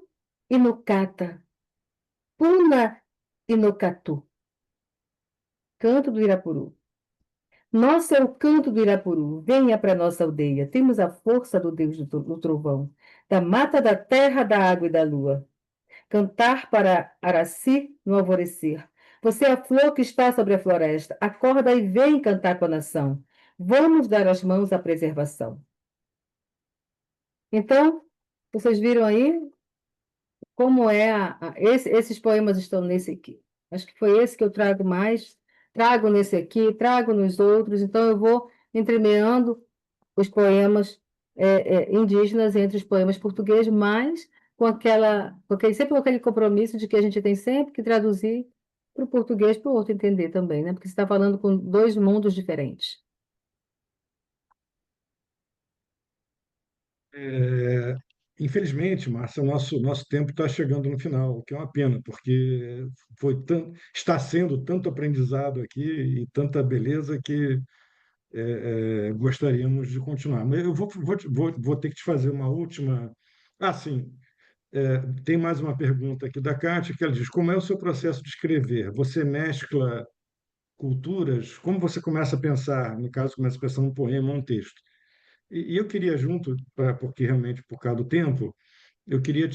S2: e Nukata, Puna e Nukatu. Canto do Irapuru. Nosso é o canto do Irapuru. Venha para nossa aldeia. Temos a força do Deus do trovão, da mata, da terra, da água e da lua. Cantar para Araci no alvorecer. Você é a flor que está sobre a floresta. Acorda e vem cantar com a nação. Vamos dar as mãos à preservação. Então, vocês viram aí como é esses poemas estão nesse aqui. Acho que foi esse que eu trago mais, trago nesse aqui, trago nos outros, então eu vou entremeando os poemas indígenas entre os poemas portugueses, mas sempre com aquele compromisso de que a gente tem sempre que traduzir para o português para o outro entender também, né? Porque você está falando com dois mundos diferentes.
S1: É, infelizmente, Márcia, o nosso tempo está chegando no final, o que é uma pena, porque está sendo tanto aprendizado aqui e tanta beleza que gostaríamos de continuar. Mas eu vou ter que te fazer uma última. Ah, sim. Tem mais uma pergunta aqui da Kátia, que ela diz: como é o seu processo de escrever? Você mescla culturas? Como você começa a pensar, no caso, começa a pensar um poema, um texto? E eu queria junto, porque realmente por causa do tempo, eu queria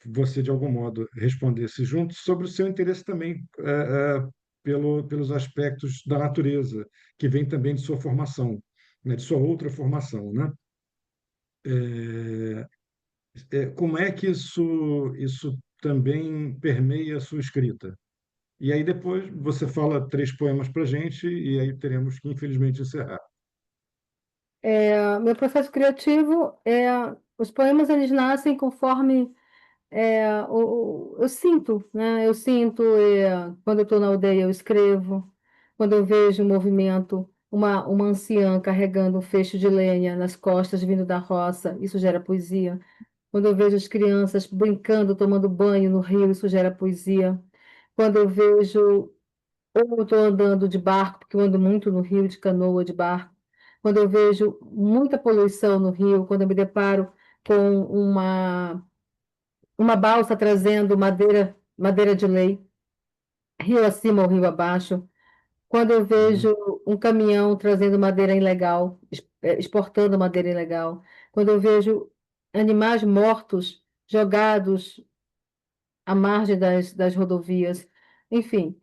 S1: você de algum modo respondesse junto sobre o seu interesse também pelos aspectos da natureza, que vem também de sua formação, né, de sua outra formação, né? É, como é que isso também permeia a sua escrita? E aí depois você fala três poemas para gente e aí teremos que infelizmente encerrar.
S2: Meu processo criativo os poemas eles nascem conforme eu sinto, né? Eu sinto, quando eu estou na aldeia, eu escrevo. Quando eu vejo um movimento, uma anciã carregando um feixe de lenha nas costas, vindo da roça, isso gera poesia. Quando eu vejo as crianças brincando, tomando banho no rio, isso gera poesia. Quando eu vejo, ou eu estou andando de barco, porque eu ando muito no rio, de canoa, de barco. Quando eu vejo muita poluição no rio, quando eu me deparo com uma balsa trazendo madeira de lei, rio acima ou rio abaixo. Quando eu
S1: Uhum.
S2: vejo um caminhão trazendo madeira ilegal, exportando madeira ilegal. Quando eu vejo animais mortos jogados à margem das rodovias. Enfim,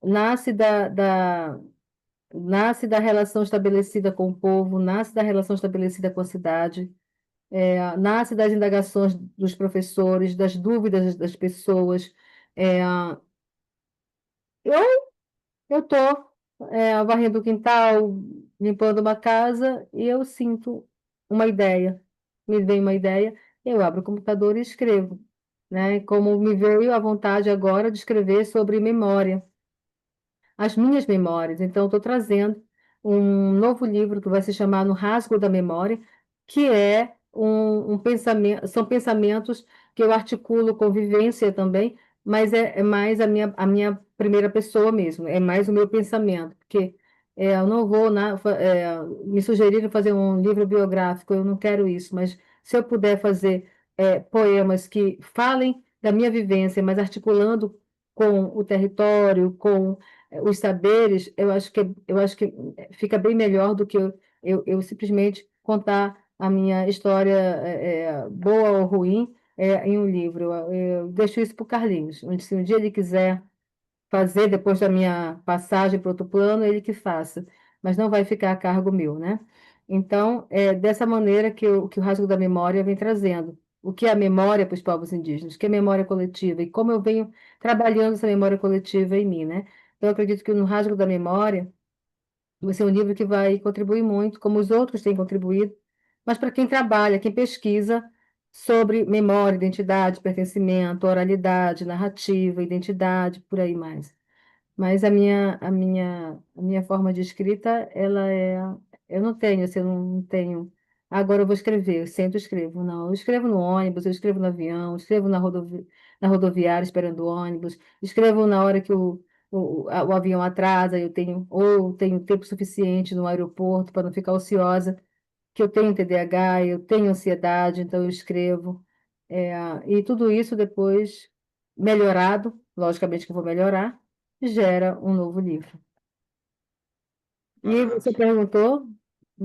S2: nasce nasce da relação estabelecida com o povo, nasce da relação estabelecida com a cidade. Nasce das indagações dos professores, das dúvidas das pessoas. É, eu eu estou varrendo o quintal, limpando uma casa e eu sinto uma ideia. Me vem uma ideia, eu abro o computador e escrevo, né? Como me veio a vontade agora de escrever sobre memória, as minhas memórias. Então, estou trazendo um novo livro que vai se chamar No Rasgo da Memória, que é um pensamento, são pensamentos que eu articulo com vivência também, mas é mais a minha primeira pessoa mesmo, é mais o meu pensamento, porque eu não vou me sugerir fazer um livro biográfico, eu não quero isso, mas se eu puder fazer poemas que falem da minha vivência, mas articulando com o território, com os saberes, eu acho que fica bem melhor do que eu simplesmente contar a minha história boa ou ruim em um livro. Eu deixo isso para o Carlinhos, onde se um dia ele quiser fazer depois da minha passagem para outro plano, ele que faça, mas não vai ficar a cargo meu, né? Então, é dessa maneira que o Rasgo da Memória vem trazendo. O que é a memória para os povos indígenas? O que é memória coletiva? E como eu venho trabalhando essa memória coletiva em mim, né? Então, eu acredito que no Rasgo da Memória vai ser um livro que vai contribuir muito, como os outros têm contribuído, mas para quem trabalha, quem pesquisa sobre memória, identidade, pertencimento, oralidade, narrativa, identidade, por aí mais. Mas a minha forma de escrita, eu não tenho, assim, eu não tenho, agora eu vou escrever, eu sento e escrevo, não, eu escrevo no ônibus, eu escrevo no avião, eu escrevo na rodoviária esperando o ônibus, escrevo na hora que o avião atrasa, ou tenho tempo suficiente no aeroporto para não ficar ociosa, que eu tenho TDAH, eu tenho ansiedade, então eu escrevo. E tudo isso depois, melhorado, logicamente que eu vou melhorar, gera um novo livro. E
S1: Barato.
S2: você perguntou,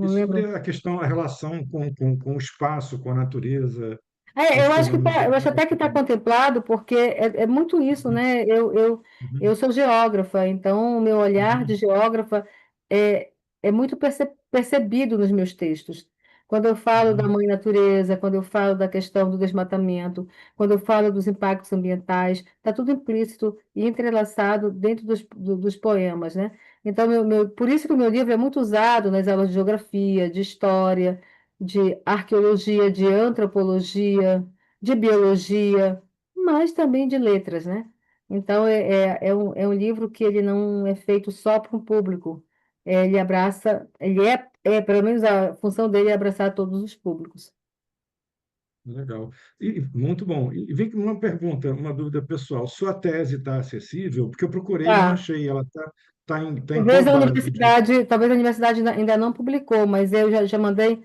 S1: E
S2: não
S1: sobre
S2: lembro.
S1: a questão, a relação com o espaço, com a natureza, com
S2: Eu
S1: os
S2: acho que
S1: fenômenos
S2: eu acho até que está
S1: geológicos.
S2: contemplado, porque é muito isso,
S1: Uhum,
S2: né? Eu
S1: uhum,
S2: sou geógrafa, então o meu olhar de
S1: uhum,
S2: geógrafa é muito percebido nos meus textos. Quando eu falo da
S1: uhum.
S2: mãe natureza, quando eu falo da questão do desmatamento, quando eu falo dos impactos ambientais, está tudo implícito e entrelaçado dentro dos poemas, né? Então, por isso que o meu livro é muito usado nas aulas de geografia, de história, de arqueologia, de antropologia, de biologia, mas também de letras, né? Então, é um livro que ele não é feito só para um público. Ele abraça, pelo menos a função dele é abraçar todos os públicos.
S1: Legal. E muito bom. E vem com uma pergunta, uma dúvida pessoal. Sua tese está acessível? Porque eu procurei e não
S2: Tá.
S1: achei. Ela tá em qual base de.
S2: Talvez a universidade ainda não publicou, mas eu já mandei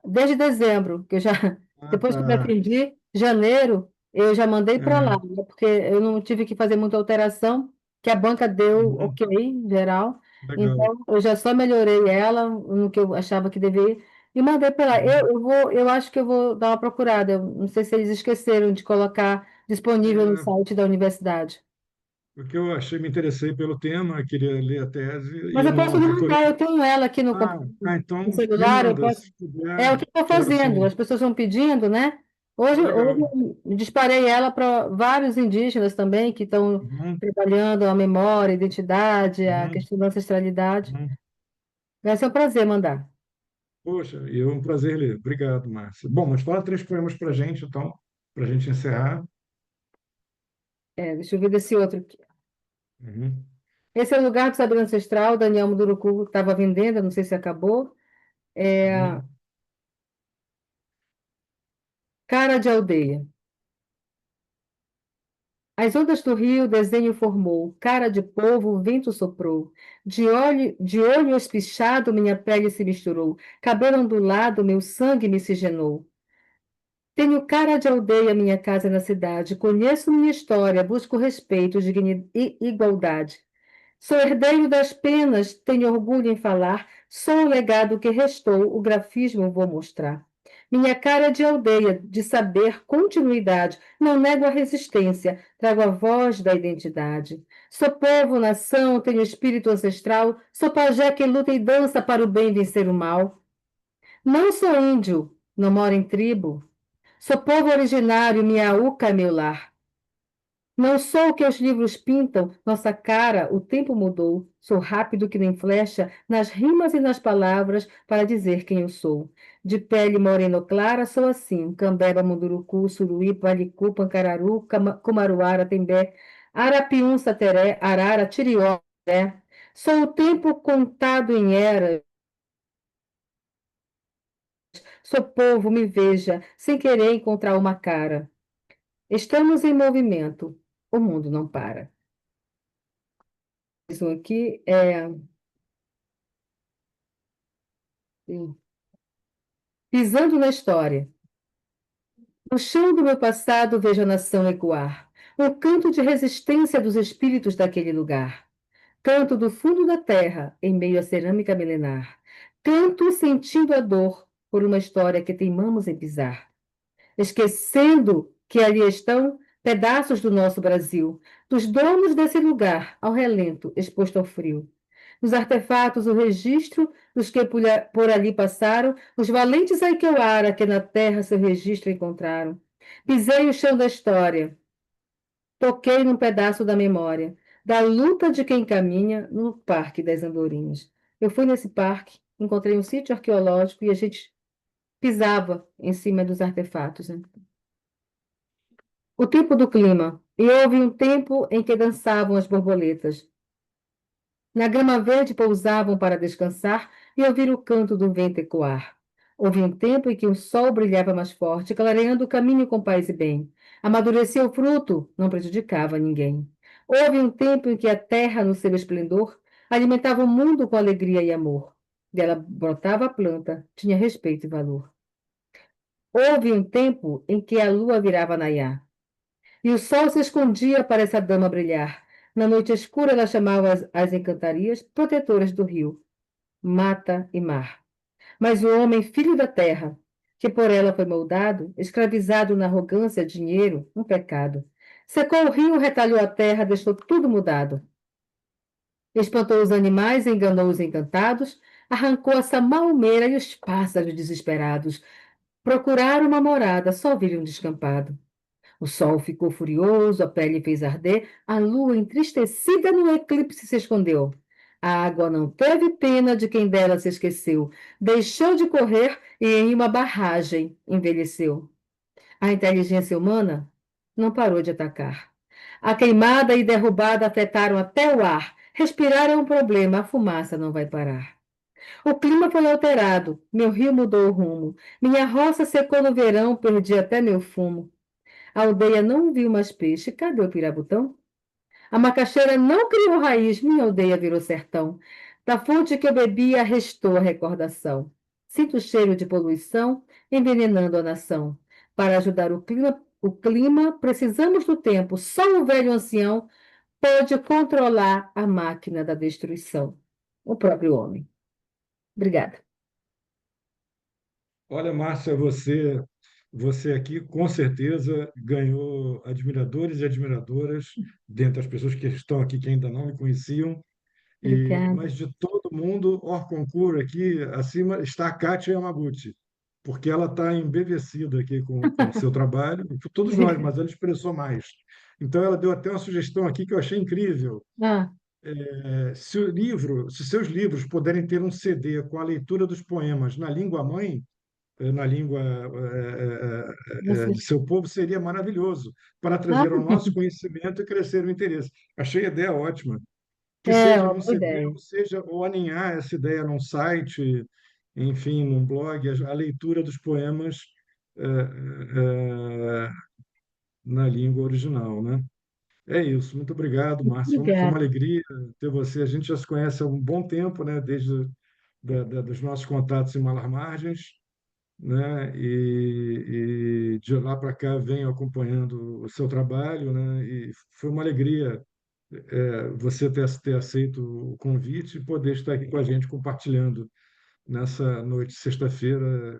S2: desde dezembro, que eu já,
S1: Ah,
S2: depois que eu
S1: tá.
S2: defendi, janeiro, eu já mandei para lá,
S1: É,
S2: né, porque eu não tive que fazer muita alteração, que a banca deu
S1: uhum,
S2: ok, em geral.
S1: legal.
S2: Então, eu já só melhorei ela no que eu achava que deveria e mandei para lá.
S1: Uhum.
S2: Eu acho que eu vou dar uma procurada. Eu não sei se eles esqueceram de colocar disponível no
S1: É,
S2: site da universidade.
S1: porque eu achei, me interessei pelo tema, queria ler a tese e
S2: Mas
S1: eu
S2: eu posso
S1: não
S2: lhe
S1: procurei.
S2: mandar, eu tenho ela aqui
S1: Ah,
S2: no
S1: então me
S2: celular, eu
S1: manda,
S2: posso.
S1: se
S2: É o
S1: puder,
S2: que estou
S1: quero
S2: fazendo,
S1: sim.
S2: as pessoas estão pedindo, né?
S1: Ah,
S2: Hoje
S1: legal.
S2: eu disparei ela para vários indígenas também que estão
S1: Uhum,
S2: trabalhando a memória, a identidade, a
S1: uhum,
S2: questão da ancestralidade.
S1: uhum.
S2: Vai ser um prazer mandar.
S1: Poxa, e é um prazer ler. Obrigado, Márcia. Bom, mas fala três poemas para a gente, então, para a gente encerrar.
S2: Deixa eu ver desse outro aqui.
S1: Uhum,
S2: Esse é o Lugar do Saber Ancestral, Daniel Munduruku, que estava vendendo, não sei se acabou. É,
S1: uhum.
S2: Cara de Aldeia. As ondas do rio desenho formou, cara de povo o vento soprou. De olho espichado minha pele se misturou, cabelo ondulado meu sangue miscigenou. Tenho cara de aldeia minha casa na cidade, conheço minha história, busco respeito, dignidade e igualdade. Sou herdeiro das penas, tenho orgulho em falar, sou o legado que restou, o grafismo vou mostrar. Minha cara de aldeia, de saber, continuidade, não nego a resistência, trago a voz da identidade. Sou povo, nação, tenho espírito ancestral, sou pajé que luta e dança para o bem vencer o mal. Não sou índio, não moro em tribo, sou povo originário, minha uca é meu lar. Não sou o que os livros pintam, nossa cara, o tempo mudou. Sou rápido que nem flecha, nas rimas e nas palavras, para dizer quem eu sou. De pele moreno clara, sou assim: Cambeba, Munduruku, Suruí, Palicu, Pancararu, Cumaruara, Tembé, Arapiuns, Sateré, Arara, Tirió. Sou o tempo contado em eras, sou povo, me veja, sem querer encontrar uma cara. Estamos em movimento, o mundo não para. Isso aqui é. Sim. Pisando na história. No chão do meu passado vejo a nação ecoar. Um canto de resistência dos espíritos daquele lugar. Canto do fundo da terra, em meio à cerâmica milenar. Canto sentindo a dor por uma história que teimamos em pisar. Esquecendo que ali estão pedaços do nosso Brasil, dos donos desse lugar, ao relento, exposto ao frio. Nos artefatos, o registro dos que por ali passaram, os valentes Aikeuara que na terra seu registro encontraram. Pisei o chão da história, toquei num pedaço da memória, da luta de quem caminha no Parque das Andorinhas. Eu fui nesse parque, encontrei um sítio arqueológico e a gente pisava em cima dos artefatos, né? O tempo do clima. E houve um tempo em que dançavam as borboletas. Na grama verde pousavam para descansar e ouvir o canto do vento ecoar. Houve um tempo em que o sol brilhava mais forte, clareando o caminho com paz e bem. Amadurecia o fruto, não prejudicava ninguém. Houve um tempo em que a terra, no seu esplendor, alimentava o mundo com alegria e amor. Dela brotava a planta, tinha respeito e valor. Houve um tempo em que a lua virava naiá. E o sol se escondia para essa dama brilhar. Na noite escura, ela chamava as encantarias protetoras do rio, mata e mar. Mas o homem, filho da terra, que por ela foi moldado, escravizado na arrogância, dinheiro, um pecado. Secou o rio, retalhou a terra, deixou tudo mudado. Espantou os animais, enganou os encantados, arrancou a samalmeira e os pássaros desesperados. Procuraram uma morada, só viram um descampado. O sol ficou furioso, a pele fez arder, a lua, entristecida no eclipse, se escondeu. A água não teve pena de quem dela se esqueceu, deixou de correr e em uma barragem envelheceu. A inteligência humana não parou de atacar. A queimada e derrubada afetaram até o ar. Respirar é um problema, a fumaça não vai parar. O clima foi alterado, meu rio mudou o rumo, minha roça secou no verão, perdi até meu fumo. A aldeia não viu mais peixe. Cadê o pirabutão? A macaxeira não criou raiz. Minha aldeia virou sertão. Da fonte que eu bebia, restou a recordação. Sinto o cheiro de poluição envenenando a nação. Para ajudar o clima, precisamos do tempo. Só o velho ancião pode controlar a máquina da destruição. O próprio homem. Obrigada.
S1: Olha, Márcia, você aqui com certeza ganhou admiradores e admiradoras dentre as pessoas que estão aqui que ainda não me conheciam.
S2: Obrigada.
S1: Mas de todo mundo, hors concurso aqui acima está a Kátia Yamaguchi, porque ela está embevecida aqui com o seu trabalho, todos nós, mas ela expressou mais. Então ela deu até uma sugestão aqui que eu achei incrível.
S2: Ah,
S1: Se seus livros puderem ter um CD com a leitura dos poemas na língua mãe, na língua de
S2: vocês.
S1: seu povo, seria maravilhoso para
S2: Ah,
S1: trazer ao nosso conhecimento e crescer o interesse. Achei a ideia ótima, que
S2: é
S1: seja
S2: uma
S1: num
S2: boa
S1: CD,
S2: ideia.
S1: ou seja, ou aninhar essa ideia num site, enfim, num blog, a leitura dos poemas na língua original, né? É isso. Muito obrigado, Márcio. Foi uma
S2: Obrigada.
S1: alegria ter você. A gente já se conhece há um bom tempo, né? Desde dos nossos contatos em Malar Margens, né? E de lá para cá venho acompanhando o seu trabalho, né? E foi uma alegria você ter aceito o convite e poder estar aqui com a gente compartilhando nessa noite de sexta-feira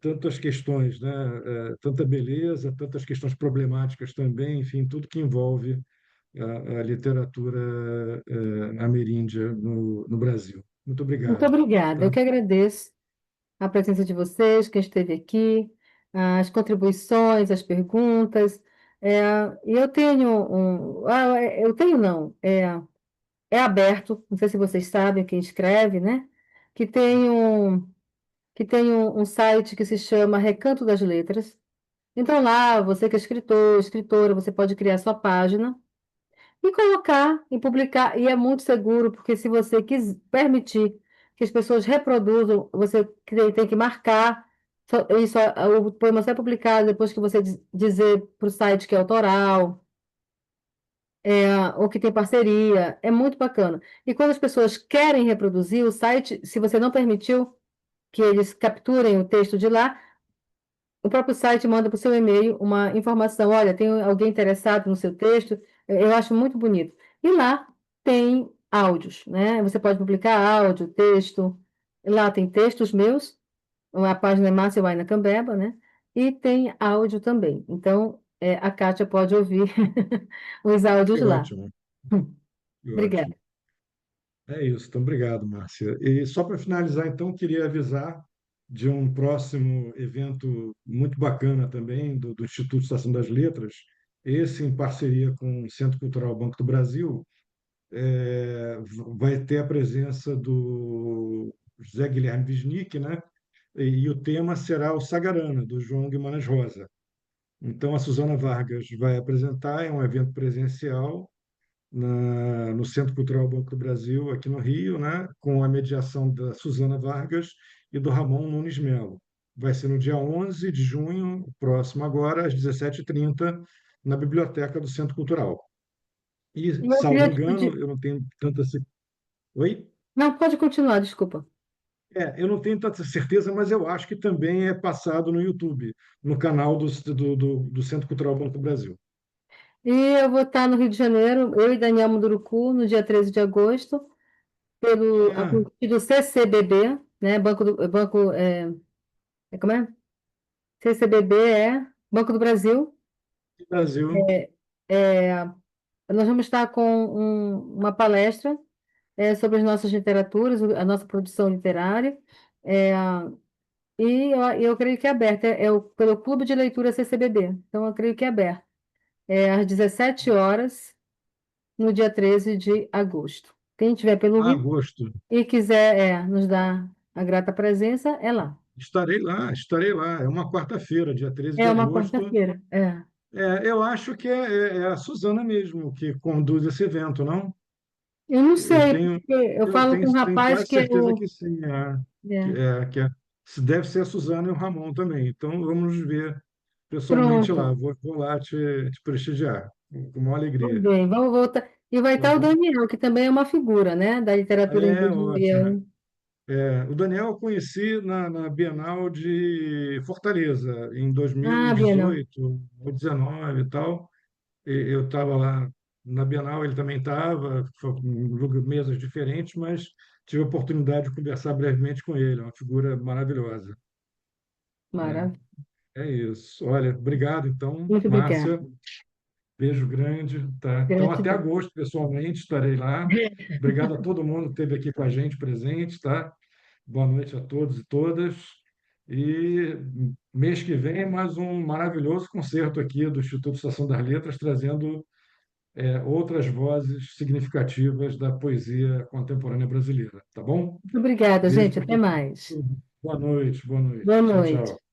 S1: tantas questões, né? Tanta beleza, tantas questões problemáticas também, enfim, tudo que envolve a literatura ameríndia no Brasil. Muito
S2: Muito
S1: obrigado.
S2: obrigada. Eu
S1: Tá?
S2: que agradeço a presença de vocês, quem esteve aqui, as contribuições, as perguntas. E eu tenho eu tenho não, é aberto, não sei se vocês sabem quem escreve, né? Que tem um site que se chama Recanto das Letras. Então lá, você que é escritor, escritora, você pode criar sua página e colocar e publicar. E é muito seguro, porque se você permitir que as pessoas reproduzam, você tem que marcar. Isso, o poema só é publicado depois que você dizer para o site que é autoral, ou que tem parceria. É muito bacana. E quando as pessoas querem reproduzir o site, se você não permitiu que eles capturem o texto de lá, o próprio site manda para o seu e-mail uma informação: olha, tem alguém interessado no seu texto. Eu acho muito bonito. E lá tem áudios, né? Você pode publicar áudio, texto. Lá tem textos meus, a página é Márcia Waina Cambeba, né? E tem áudio também. Então, a Kátia pode ouvir os áudios
S1: Que
S2: lá.
S1: ótimo, que
S2: Obrigada.
S1: ótimo. É isso, então obrigado, Márcia. E só para finalizar, então, queria avisar de um próximo evento muito bacana também do Instituto Estação das Letras, esse em parceria com o Centro Cultural Banco do Brasil, vai ter a presença do José Guilherme Wisnik, né? E o tema será o Sagarana, do João Guimarães Rosa. Então, a Suzana Vargas vai apresentar, é um evento presencial, no Centro Cultural Banco do Brasil, aqui no Rio, né, com a mediação da Suzana Vargas e do Ramon Nunes Melo. Vai ser no dia 11 de junho, próximo agora, às 17h30, na Biblioteca do Centro Cultural.
S2: E
S1: E,
S2: eu
S1: salvo
S2: queria te
S1: engano,
S2: pedir.
S1: eu não tenho tanta... Oi?
S2: Não, pode continuar, desculpa.
S1: Eu não tenho tanta certeza, mas eu acho que também é passado no YouTube, no canal do Centro Cultural Banco do Brasil.
S2: E eu vou estar no Rio de Janeiro, eu e Daniel Munduruku, no dia 13 de agosto, a
S1: Ah,
S2: convite do CCBB, né? Como é? CCBB é Banco do Brasil.
S1: Brasil.
S2: É, nós vamos estar com uma palestra sobre as nossas literaturas, a nossa produção literária. É, eu creio que é aberta, pelo Clube de Leitura CCBB. Então, eu creio que é aberto. É às 17 horas, no dia 13 de agosto. Quem estiver pelo Rio
S1: Agosto.
S2: e quiser nos dar a grata presença, é lá.
S1: Estarei lá, estarei lá. É uma quarta-feira, dia 13 de
S2: É uma
S1: agosto.
S2: quarta-feira. É.
S1: Eu acho que é a Suzana mesmo que conduz esse evento, não?
S2: Eu não
S1: Eu
S2: sei,
S1: tenho,
S2: porque eu
S1: eu
S2: falo
S1: tenho,
S2: com um
S1: tenho
S2: rapaz
S1: quase
S2: que é
S1: certeza
S2: o.
S1: que sim. Que
S2: É.
S1: é, que é, deve ser a Suzana e o Ramon também. Então, vamos ver pessoalmente lá.
S2: Pronto.
S1: Vou lá te prestigiar, com maior
S2: Tudo
S1: alegria.
S2: bem, vamos voltar. E vai
S1: Tá
S2: estar o
S1: bom?
S2: Daniel, que também é uma figura, né, da literatura
S1: É ótimo.
S2: inglesa.
S1: O Daniel eu conheci na Bienal de Fortaleza, em
S2: Ah, Bienal.
S1: 2018 ou 19 e tal. Eu estava lá na Bienal, ele também estava, em mesas diferentes, mas tive a oportunidade de conversar brevemente com ele, é uma figura maravilhosa, né?
S2: Maravilha.
S1: É isso. Olha, obrigado então,
S2: Muito obrigada.
S1: Márcia. Beijo grande, tá? Então, até
S2: Gratidão.
S1: agosto, pessoalmente, estarei lá. Obrigado a todo mundo que esteve aqui com a gente presente, tá? Boa noite a todos e todas. E mês que vem, mais um maravilhoso concerto aqui do Instituto Estação das Letras, trazendo outras vozes significativas da poesia contemporânea brasileira, tá bom?
S2: Muito obrigada,
S1: Beijo
S2: gente.
S1: para
S2: Até
S1: todo
S2: mais.
S1: mundo. Boa noite, boa
S2: Boa
S1: noite. Tchau,
S2: noite.
S1: tchau.